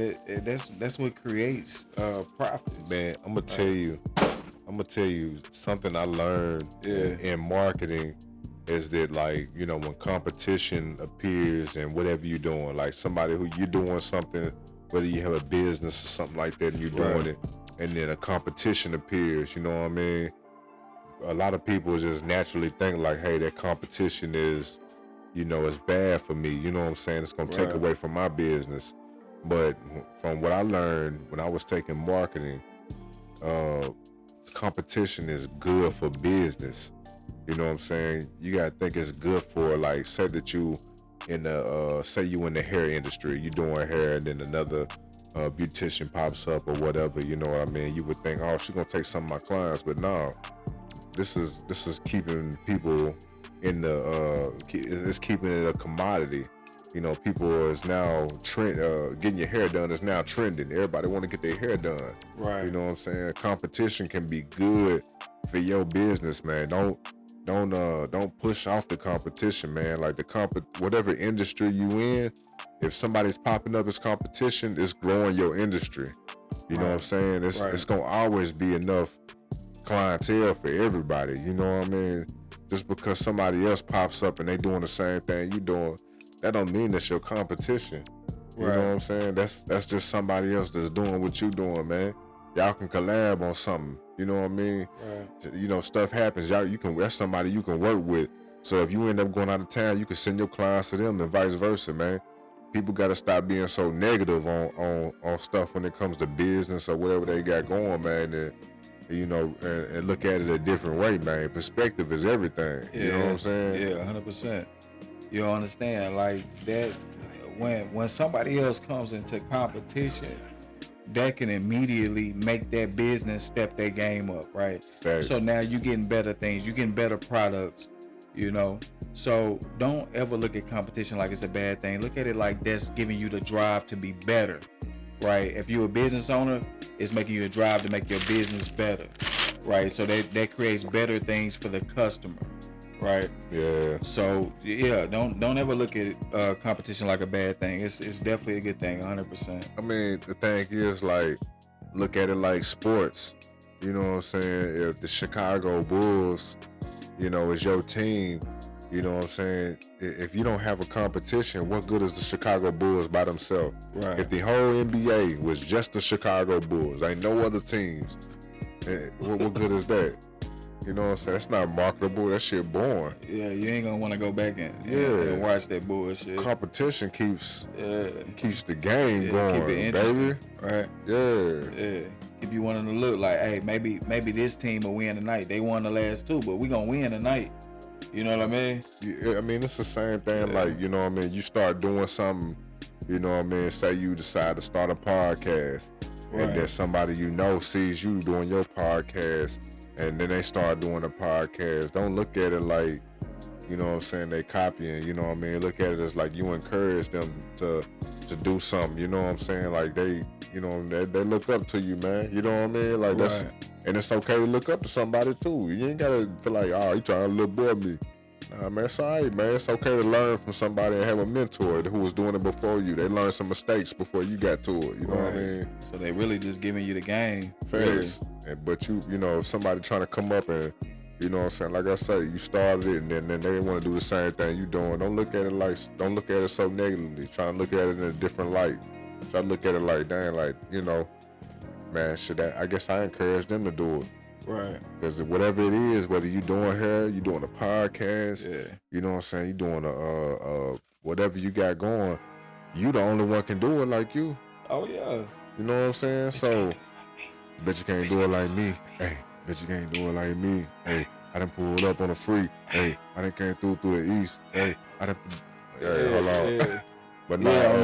that's what creates profits. Man, I'm gonna tell you something I learned in marketing is that, like, you know, when competition appears and whatever you're doing, like somebody who you're doing something, whether you have a business or something like that and you're doing it, and then a competition appears, you know what I mean? A lot of people just naturally think like, hey, that competition is, you know, it's bad for me, you know what I'm saying? It's gonna take away from my business. But from what I learned when I was taking marketing, competition is good for business. You know what I'm saying? You gotta think it's good for, like, say that you in the say you in the hair industry, you doing hair, and then another beautician pops up or whatever. You know what I mean? You would think, oh, she's gonna take some of my clients, but no, this is keeping people in the it's keeping it a commodity. You know, people is now getting your hair done is now trending. Everybody want to get their hair done. Right. You know what I'm saying? Competition can be good for your business, man. Don't push off the competition, man. Like whatever industry you in, if somebody's popping up as competition, it's growing your industry. You know what I'm saying? It's gonna always be enough clientele for everybody. You know what I mean? Just because somebody else pops up and they doing the same thing you doing, that don't mean that's your competition. You know what I'm saying? That's just somebody else that's doing what you doing, man. Y'all can collab on something. You know what I mean? Right. You know, stuff happens. That's somebody you can work with. So if you end up going out of town, you can send your clients to them and vice versa, man. People gotta stop being so negative on stuff when it comes to business or whatever they got going, man. And you know, and look at it a different way, man. Perspective is everything. You know what I'm saying? Yeah, 100%. You understand, like that, when somebody else comes into competition, that can immediately make that business step their game up, right? So now you're getting better things, you're getting better products, you know? So don't ever look at competition like it's a bad thing. Look at it like that's giving you the drive to be better, right? If you're a business owner, it's making you a drive to make your business better, right? So that creates better things for the customer. Right. Yeah. So yeah, don't ever look at competition like a bad thing. It's definitely a good thing, 100%. I mean, the thing is, like, look at it like sports. You know what I'm saying? If the Chicago Bulls, you know, is your team, you know what I'm saying? If you don't have a competition, what good is the Chicago Bulls by themselves? Right. If the whole NBA was just the Chicago Bulls, ain't no other teams, what good is that? You know what I'm saying? That's not marketable. That shit boring. Yeah, you ain't gonna want to go back and watch that bullshit. Competition keeps the game going, keep it interesting, baby. Right? Yeah. Keep you wanting to look like, hey, maybe this team will win tonight. They won the last two, but we gonna win tonight. You know what I mean? Yeah, I mean, it's the same thing. Like, you know what I mean? You start doing something. You know what I mean? Say you decide to start a podcast, and then somebody you know sees you doing your podcast. And then they start doing a podcast. Don't look at it like, you know what I'm saying, they copying, you know what I mean? Look at it as like you encourage them to do something, you know what I'm saying? Like they, you know, they look up to you, man. You know what I mean? Like that's, and it's okay to look up to somebody too. You ain't gotta feel like, oh, you trying to little boy me. Nah, man, it's all right, man. It's okay to learn from somebody and have a mentor who was doing it before you. They learned some mistakes before you got to it. You know what I mean? So they really just giving you the game. Facts. Really. But you know, if somebody trying to come up and, you know what I'm saying, like I say, you started it and then they want to do the same thing you doing. Don't look at it so negatively. Try to look at it in a different light. Try to look at it like, dang, like, you know, man, I guess I encourage them to do it. Right. Because whatever it is, whether you doing hair, you doing a podcast, you know what I'm saying, you doing whatever you got going, you the only one can do it like you. Oh yeah. You know what I'm saying? So, bet you can't do it like me. Hey, bet you can't do it like me. Hey, I done pulled up on a freak. Hey, I done came through the east. Hey, I done. Hey, hold on. Yeah. But Yeah, nah,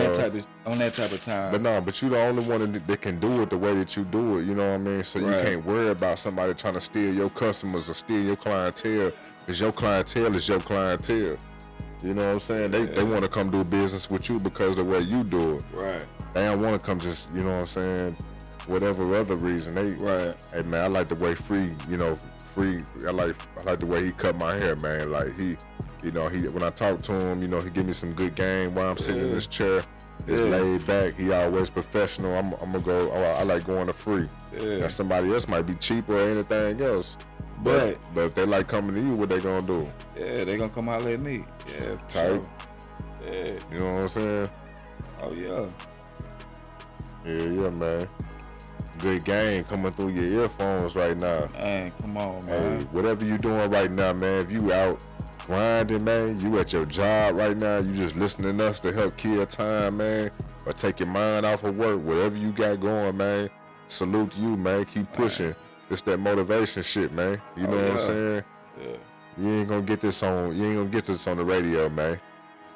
on that type of time. But no, but you the only one that can do it the way that you do it. You know what I mean? So you can't worry about somebody trying to steal your customers or steal your clientele, because your clientele is your clientele. You know what I'm saying? They want to come do business with you because of the way you do it. Right. They don't want to come just, you know what I'm saying, whatever other reason. Hey man, I like the way Free, I like the way he cut my hair, man. Like he when I talk to him, he give me some good game while I'm sitting in this chair. It's laid back. He always professional. I'm gonna go. I like going to Free. Now somebody else might be cheaper or anything else. But if they like coming to you, what they gonna do? Yeah, they gonna come holler at me. Yeah, tight. Sure. Yeah. You know what I'm saying? Oh yeah. Yeah, man. Good game coming through your earphones right now. Man, come on, man. Hey, whatever you doing right now, man. If you out grinding, man, you at your job right now, you just listening to us to help kill time, man, or take your mind off of work, whatever you got going, man. Salute to you, man. Keep pushing. It's that motivation shit, man. You know what I'm saying? Yeah. You ain't gonna get this on the radio, man.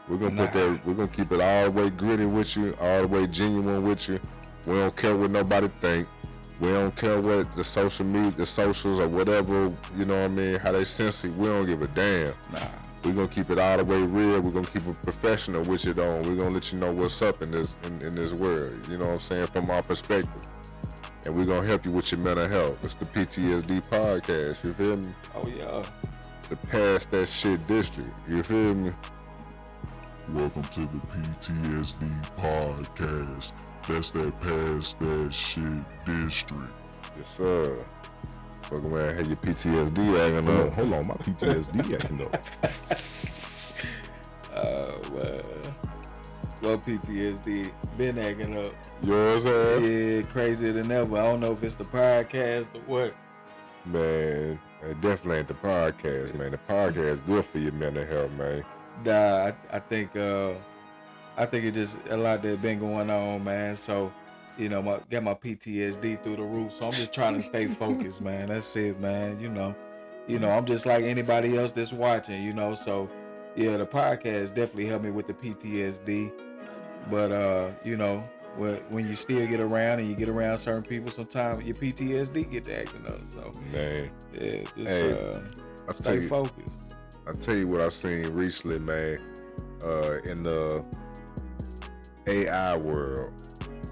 We're gonna keep it all the way gritty with you, all the way genuine with you. We don't care what nobody think. We don't care what the social media, the socials or whatever, you know what I mean, how they sense it. We don't give a damn. Nah. We're gonna keep it all the way real. We're gonna keep it professional with it on. We're gonna let you know what's up in this world. You know what I'm saying, from our perspective. And we're gonna help you with your mental health. It's the PTSD podcast, you feel me? Oh yeah. The Past That Shit District, you feel me? Welcome to the PTSD podcast. That's that Past That Shit District. Yes, sir. Fuck around, have your PTSD acting up. Hold on, my PTSD acting up. Well, PTSD been acting up. Yours, Yeah, crazier than ever. I don't know if it's the podcast or what. Man, it definitely ain't the podcast, man. The podcast good for your mental health, man. Nah, I think it's just a lot that been going on, man. So, got my PTSD through the roof. So I'm just trying to stay focused, man. That's it, man. I'm just like anybody else that's watching, So, yeah, the podcast definitely helped me with the PTSD. But when you still get around and you get around certain people, sometimes your PTSD get to acting up. So, man, yeah, just stay focused. I tell you what I've seen recently, man. In the AI world,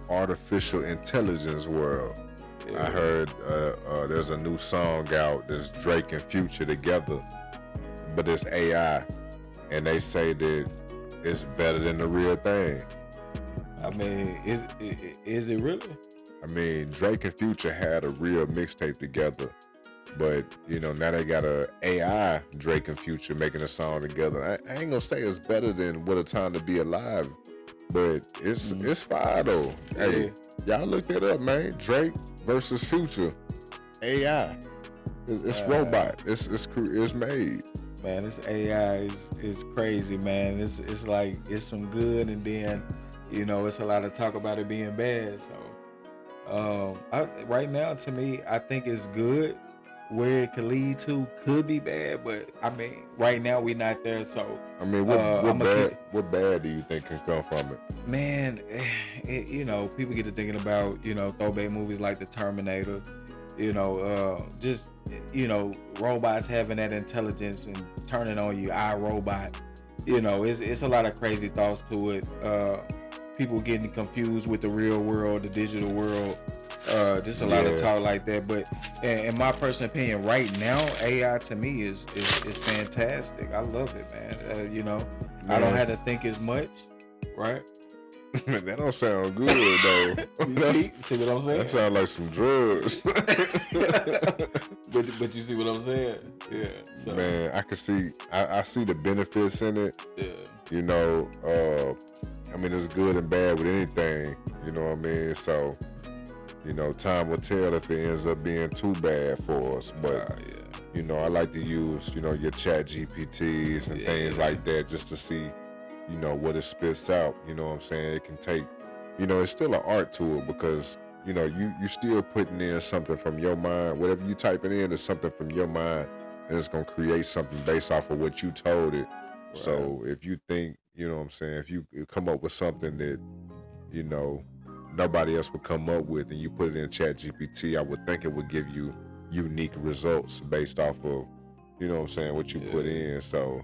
artificial intelligence world, I heard there's a new song out that's Drake and Future together, but it's AI, and they say that it's better than the real thing. I mean, is it really? I mean, Drake and Future had a real mixtape together, but now they got a AI Drake and Future making a song together. I ain't gonna say it's better than What a Time to Be Alive, but it's fire though. Yeah. Hey, y'all look that up, man. Drake versus Future, AI. It's robot. It's made. Man, this AI is crazy, man. It's like it's some good, and then it's a lot of talk about it being bad. So right now, to me, I think it's good. Where it could lead to could be bad, but I mean, right now we're not there. So I mean, what bad do you think can come from it? Man, people get to thinking about throwback movies like The Terminator. Robots having that intelligence and turning on you, iRobot. It's a lot of crazy thoughts to it. People getting confused with the real world, the digital world. Just a lot of talk like that. But in my personal opinion, right now, AI to me is fantastic. I love it, man. I don't have to think as much, right? That don't sound good though. see what I'm saying? That sounds like some drugs. but you see what I'm saying? Yeah. So. Man, I see the benefits in it. Yeah. I mean, it's good and bad with anything. You know what I mean? So you know, time will tell if it ends up being too bad for us. But you know, I like to use, you know, your chat GPTs and things like that just to see, you know, what it spits out. You know what I'm saying? It can take, you know, it's still an art to it because, you know, you still putting in something from your mind. Whatever you typing in is something from your mind, and it's gonna create something based off of what you told it. Right. So if you think, you know what I'm saying, if you come up with something that, you know, nobody else would come up with and you put it in chat GPT, I would think it would give you unique results based off of, you know what I'm saying, what you put in. So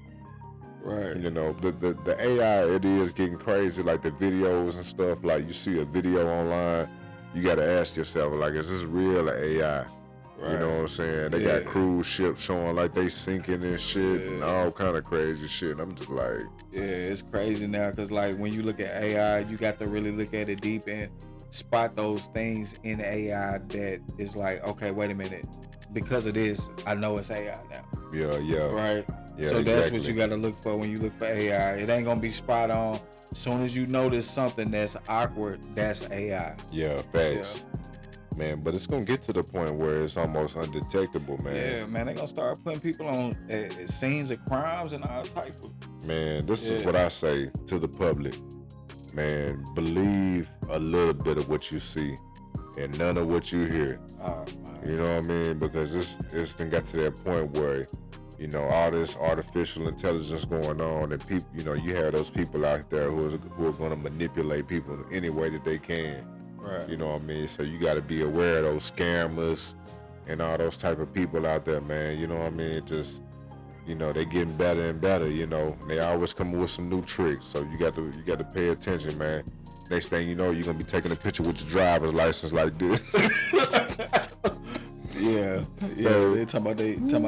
you know, the AI, it is getting crazy, like the videos and stuff. Like you see a video online, you got to ask yourself, like, is this real or AI? You know what I'm saying? They got cruise ships showing like they sinking and shit and all kind of crazy shit. And I'm just like, it's crazy now because like when you look at AI, you got to really look at it deep and spot those things in AI that is like, okay, wait a minute, because of this, I know it's AI now. Right. So that's what you got to look for when you look for AI. It ain't gonna be spot on. As soon as you notice something that's awkward, that's AI. Facts. Man, but it's gonna get to the point where it's almost undetectable, man. Yeah, man, they gonna start putting people on scenes of crimes and all type of. Man, this is what I say to the public. Man, believe a little bit of what you see and none of what you hear. You know what I mean? Because it's done got to that point where, you know, all this artificial intelligence going on, and people, you know, you have those people out there who are going to manipulate people any way that they can. Right. You know what I mean? So you got to be aware of those scammers and all those type of people out there, man. You know what I mean? Just, you know, they getting better and better. You know, they always come with some new tricks. So you got to pay attention, man. Next thing you know, you're gonna be taking a picture with your driver's license like this. They talking about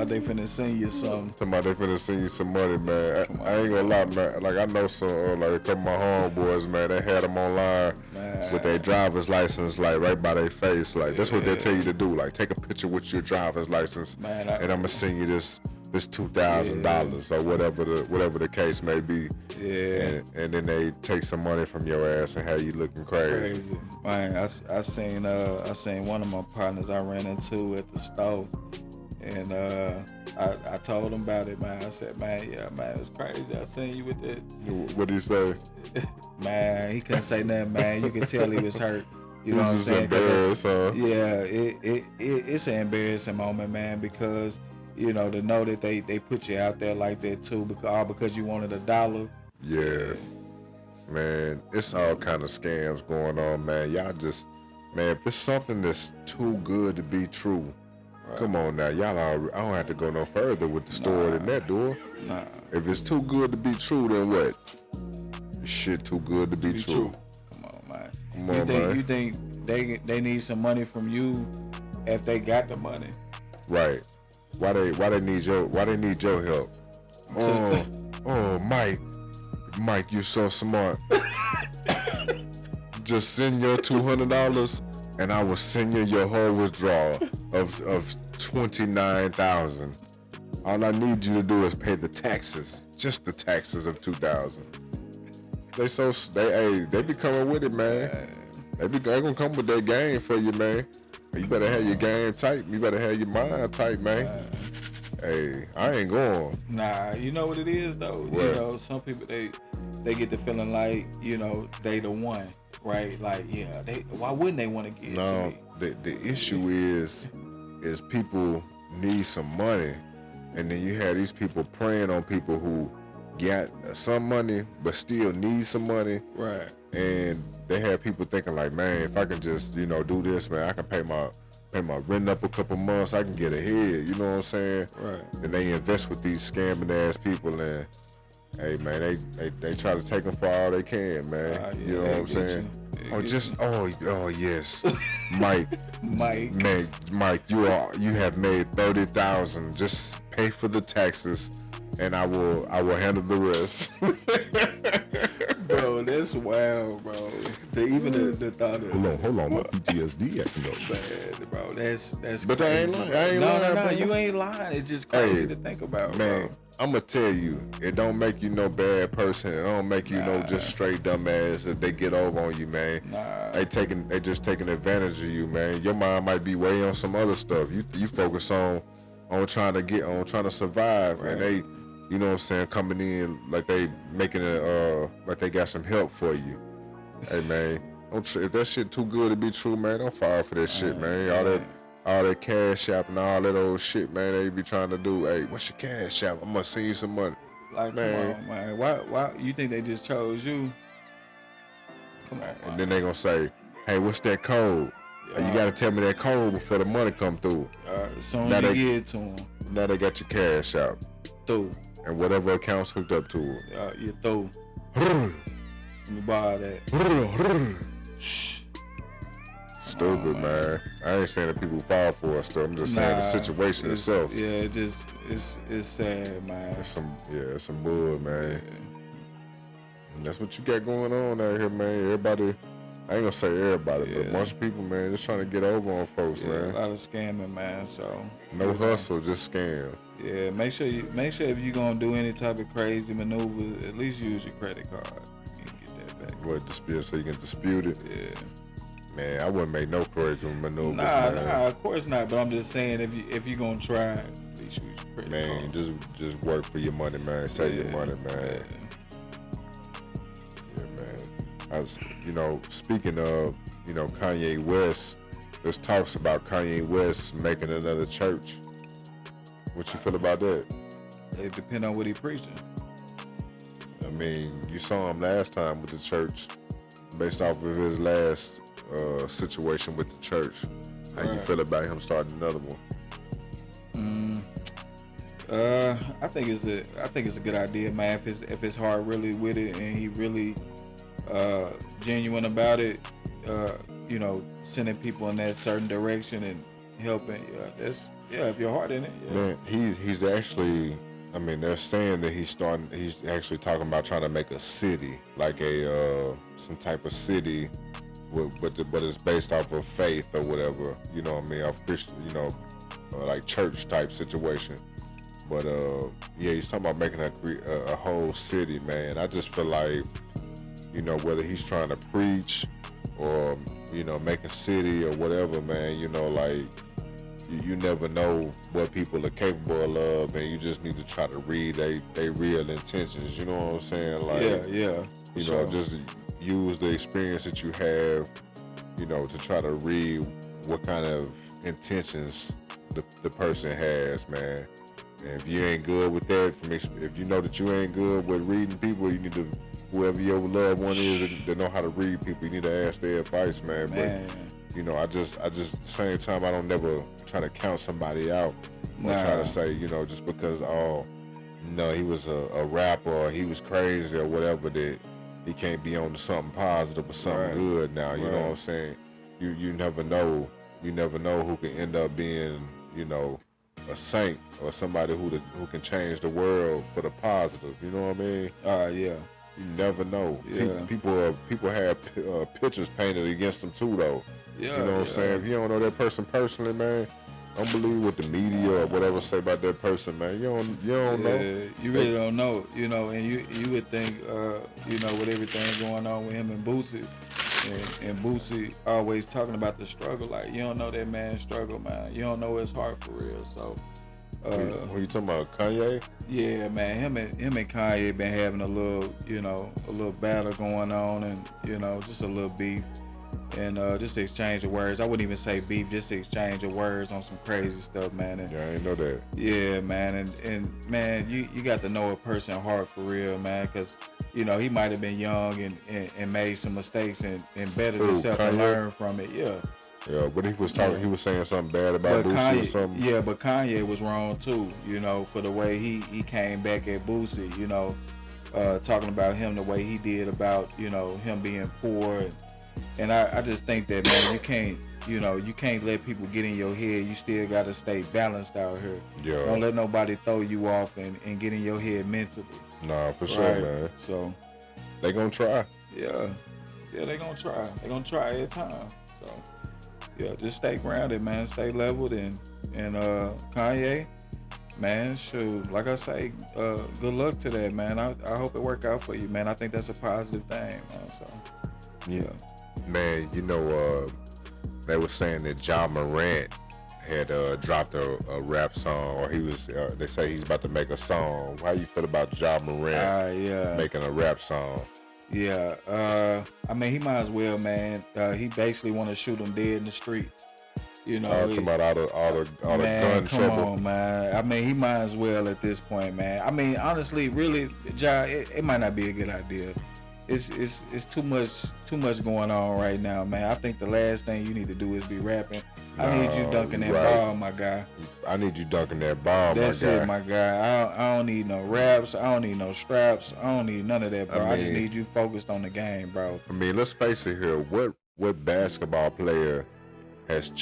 they finna send you something. Talking about they finna send you some money, man. I ain't gonna lie, man. Like I know some, like a couple of my homeboys, man. They had them online with their driver's license, like right by their face. Like that's what they tell you to do. Like take a picture with your driver's license, man, and I'm gonna send you this $2,000 or whatever the case may be. And then they take some money from your ass and have you looking crazy. Man, I seen one of my partners I ran into at the store, and I told him about it, man. I said, man, it's crazy. I seen you with that. What did he say? Man, he couldn't say nothing, man. You could tell he was hurt. You know what I'm saying? Embarrassed, huh? It's an embarrassing moment, man, because you know, to know that they put you out there like that too, because you wanted $1. Yeah, man, it's all kind of scams going on, man. Y'all just, man, if it's something that's too good to be true, come on now, y'all. I don't have to go no further with the story than that, do I? If it's too good to be true, then what? Shit, too good to be true. Come on, man. You think they need some money from you if they got the money? Right. Why they need your help? Oh, Mike, you're so smart. Just send your $200 and I will send you your whole withdrawal of $29,000. All I need you to do is pay the taxes, just the taxes of $2,000. They be coming with it, man. They gonna come with their game for you, man. You better have your game tight. You better have your mind tight, man. Hey, I ain't going. Nah, you know what it is though. What? You know, some people they get the feeling like, you know, they the one, right? Like, why wouldn't they want to give it to me? The issue is people need some money, and then you have these people preying on people who got some money but still need some money. Right. And they have people thinking like, man, if I can just, you know, do this, man, I can pay my rent up a couple months, I can get ahead, you know what I'm saying? Right. And they invest with these scamming ass people, and hey, man, they try to take them for all they can, man. You know what I'm saying? Yes, Mike. Man, Mike, you have made $30,000. Just pay for the taxes, and I will handle the rest. Bro, bro, that's wild, bro. The thought of Hold on, my PTSD acting up. man, bro, that's But crazy. I ain't lying, No, bro. you ain't lying. It's just crazy to think about, man. bro. I'm gonna tell you, it don't make you no bad person. It don't make you no just straight dumbass if they get over on you, man. Nah. They just taking advantage of you, man. Your mind might be way on some other stuff. You focus on trying to survive, Right. and they, you know what I'm saying, coming in like they making it like they got some help for you. Hey man, if that shit too good to be true, man, don't fall for that shit, man. All that cash app and all that old shit, man, they be trying to do. Hey, what's your cash app? I'm gonna send you some money. Like, man. come on, man. Why you think they just chose you? Come on, man. And then they gonna say, hey, what's that code? You gotta tell me that code before the money come through. As soon as you get it to them. Now they got your cash out. Through. And whatever account's hooked up to it. You through. Let me buy that. Stupid, man. I ain't saying that people fall for us stuff. I'm just saying the situation itself. Yeah, it's sad, man. It's some bull, man. Yeah. And that's what you got going on out here, man. Everybody, I ain't gonna say everybody, but most people, man, just trying to get over on folks, man. A lot of scamming, man. So no hustle, just scam. Yeah, make sure if you're gonna do any type of crazy maneuver, at least use your credit card. You can get that back. What, dispute so you can dispute it? Yeah. Man, I wouldn't make no crazy maneuvers. Nah, of course not. But I'm just saying, if you're gonna try, at least use your credit man, card. just work for your money, man. Save your money, man. Yeah, man. Speaking of, Kanye West, there's talks about Kanye West making another church. What you feel about that? It depends on what he preaching. I mean, you saw him last time with the church, based off of his last situation with the church. How you feel about him starting another one? I think it's a good idea, man. If his heart really with it and he really genuine about it, sending people in that certain direction and helping. If your heart in it. Yeah. Man, he's actually. I mean, they're saying that he's actually talking about trying to make a city, like some type of city, but it's based off of faith or whatever. You know what I mean? Of Christian, like church type situation. But he's talking about making a whole city, man. I just feel like, whether he's trying to preach or make a city or whatever, man. You never know what people are capable of, and you just need to try to read they real intentions. You know what I'm saying? Like, just use the experience that you have, to try to read what kind of intentions the person has, man. And if you ain't good with that, if you know that you ain't good with reading people, you need to, whoever your loved one is that know how to read people, you need to ask their advice, man. But I just at the same time, I don't never try to count somebody out or try to say, just because he was a rapper or he was crazy or whatever, that he can't be on to something positive or something good now. You know what I'm saying? You never know. You never know who can end up being, a saint or somebody who can change the world for the positive. You know what I mean? Yeah. You never know. Yeah. People have pictures painted against them too, though. Yeah, you know what I'm saying? If you don't know that person personally, man, don't believe what the media or whatever say about that person, man. You don't know. You really don't know, and you would think, with everything going on with him and Boosie, and Boosie always talking about the struggle. Like, you don't know that man's struggle, man. You don't know his heart for real. So, who you talking about, Kanye? Yeah, man. Him and Kanye been having a little battle going on, and just a little beef. And just exchange of words. I wouldn't even say beef, just exchange of words on some crazy stuff, man. And, I didn't know that. Yeah, man. And man, you got to know a person's heart for real, man, because he might have been young and made some mistakes and bettered himself and learned from it. Yeah. Yeah, but he was talking. He was saying something bad about Boosie or something. Yeah, but Kanye was wrong too. For the way he came back at Boosie. Talking about him the way he did about him being poor. And I just think that, man, you can't let people get in your head. You still got to stay balanced out here. Yeah. Don't let nobody throw you off and get in your head mentally. Nah, for sure, man. So they gonna try. Yeah, they gonna try. They gonna try every time. So yeah, just stay grounded, man. Stay leveled, and Kanye, man, shoot, like I say, good luck to that, man. I hope it work out for you, man. I think that's a positive thing, man. So yeah. Man, they were saying that Ja Morant had dropped a rap song, or he was. They say he's about to make a song. How you feel about Ja Morant making a rap song? Yeah, I mean, he might as well, man. He basically want to shoot him dead in the streets. Talking about all the gun come trouble. on, man. I mean, he might as well at this point, man. I mean, honestly, really, Ja, it might not be a good idea. It's too much going on right now, man. I think the last thing you need to do is be rapping. I need you dunking that ball, my guy. I need you dunking that ball, That's my guy. it, my guy. I don't need no raps. I don't need no straps. I don't need none of that, bro. I just need you focused on the game, bro. I mean, let's face it here. What basketball player has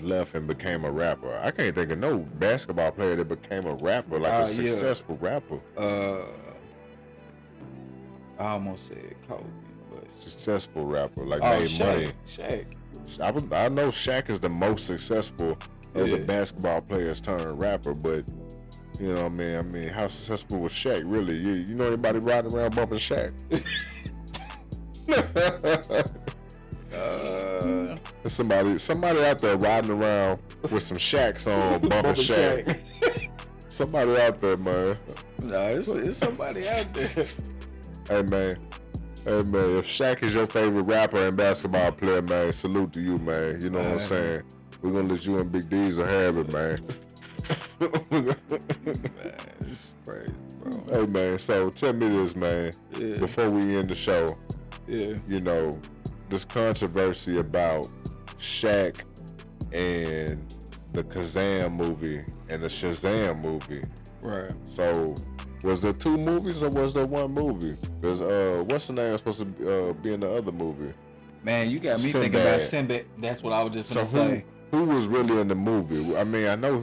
left and became a rapper? I can't think of no basketball player that became a rapper, like a successful rapper. I almost said Kobe, but successful rapper, like made money. Shaq. I know Shaq is the most successful of the basketball players turned rapper, but you know what I mean? How successful was Shaq really? You know anybody riding around bumping Shaq? Somebody out there riding around with some Shaqs on, bumping Shaq. Somebody out there, man. No, it's somebody out there. Hey man, if Shaq is your favorite rapper and basketball player, man, salute to you, man. You know what I'm saying? We're gonna let you and Big Diesel have it, man. Man, it's crazy, bro. Hey man, so tell me this, man. Yeah. Before we end the show. Yeah. You know, this controversy about Shaq and the Kazam movie and the Shazam movie. Right. So, was there two movies or was there one movie? Because what's the name supposed to be in the other movie? Man, you got me thinking about Sinbad. That's what I was just gonna say. Who was really in the movie? I mean, I know.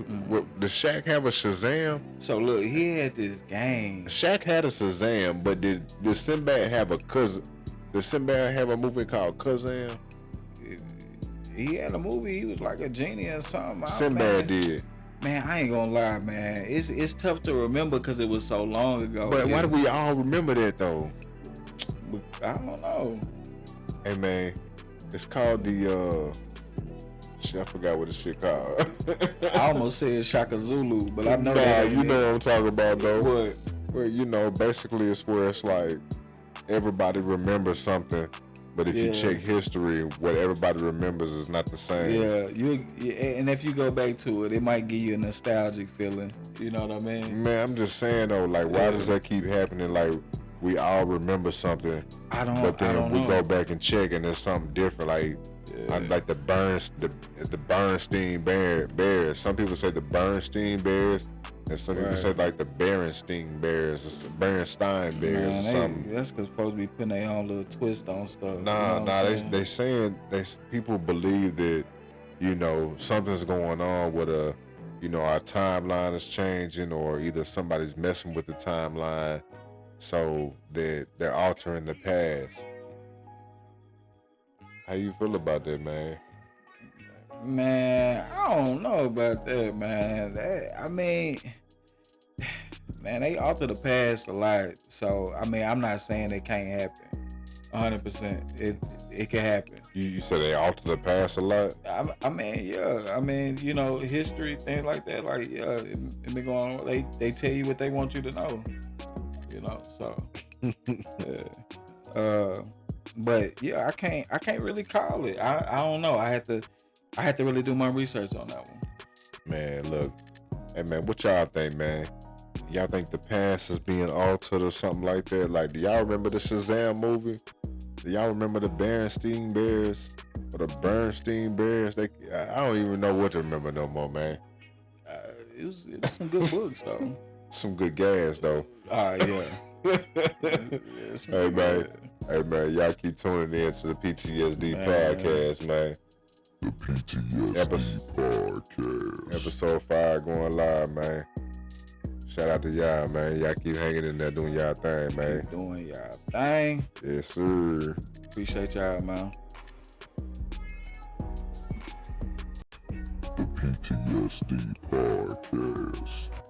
Did Shaq have a Shazam? So look, he had this game. Shaq had a Shazam, but did Sinbad have a cousin? Did Sinbad have a movie called Kazam? He had a movie. He was like a genie or something. Sinbad did. Man, I ain't gonna lie, man. It's tough to remember because it was so long ago. But why do we all remember that though? I don't know. Hey man, it's called the shit. I forgot what the shit called. I almost said Shaka Zulu, but I know that. You know what I'm talking about though. What? Where you know, basically it's where it's like everybody remembers something. But if you check history, what everybody remembers is not the same. Yeah, and if you go back to it, it might give you a nostalgic feeling. You know what I mean? Man, I'm just saying though, like, why does that keep happening? Like, we all remember something, but then we go back and check, and there's something different. Like the Bernstein Bears. Some people say the Bernstein Bears. And some people say like the Berenstein Bears, or Berenstein Bears, or something. That's because folks be putting their own little twist on stuff. They saying people believe that something's going on with our timeline is changing, or either somebody's messing with the timeline, so that they're altering the past. How you feel about that, man? Man, I don't know about that, man. Man, they alter the past a lot. So, I mean, I'm not saying it can't happen. 100%. It can happen. You said they alter the past a lot? I mean, yeah. I mean, history, things like that. Like, yeah, it been going on. They tell you what they want you to know. So. Yeah. But yeah, I can't really call it. I don't know. I had to really do my research on that one. Man, look. Hey man, what y'all think, man? Y'all think the past is being altered or something like that? Like, do y'all remember the Shazam movie? Do y'all remember the Berenstein Bears or the Bernstein Bears? I don't even know what to remember no more, man. It was some good books though. Some good gas though. Yeah. Hey man, y'all keep tuning in to the PTSD podcast, man. The PTSD podcast. Episode 5 going live, man. Shout out to y'all, man. Y'all keep hanging in there doing y'all thing, man. Keep doing y'all thing. Yes, sir. Appreciate y'all, man. The PTSD Podcast.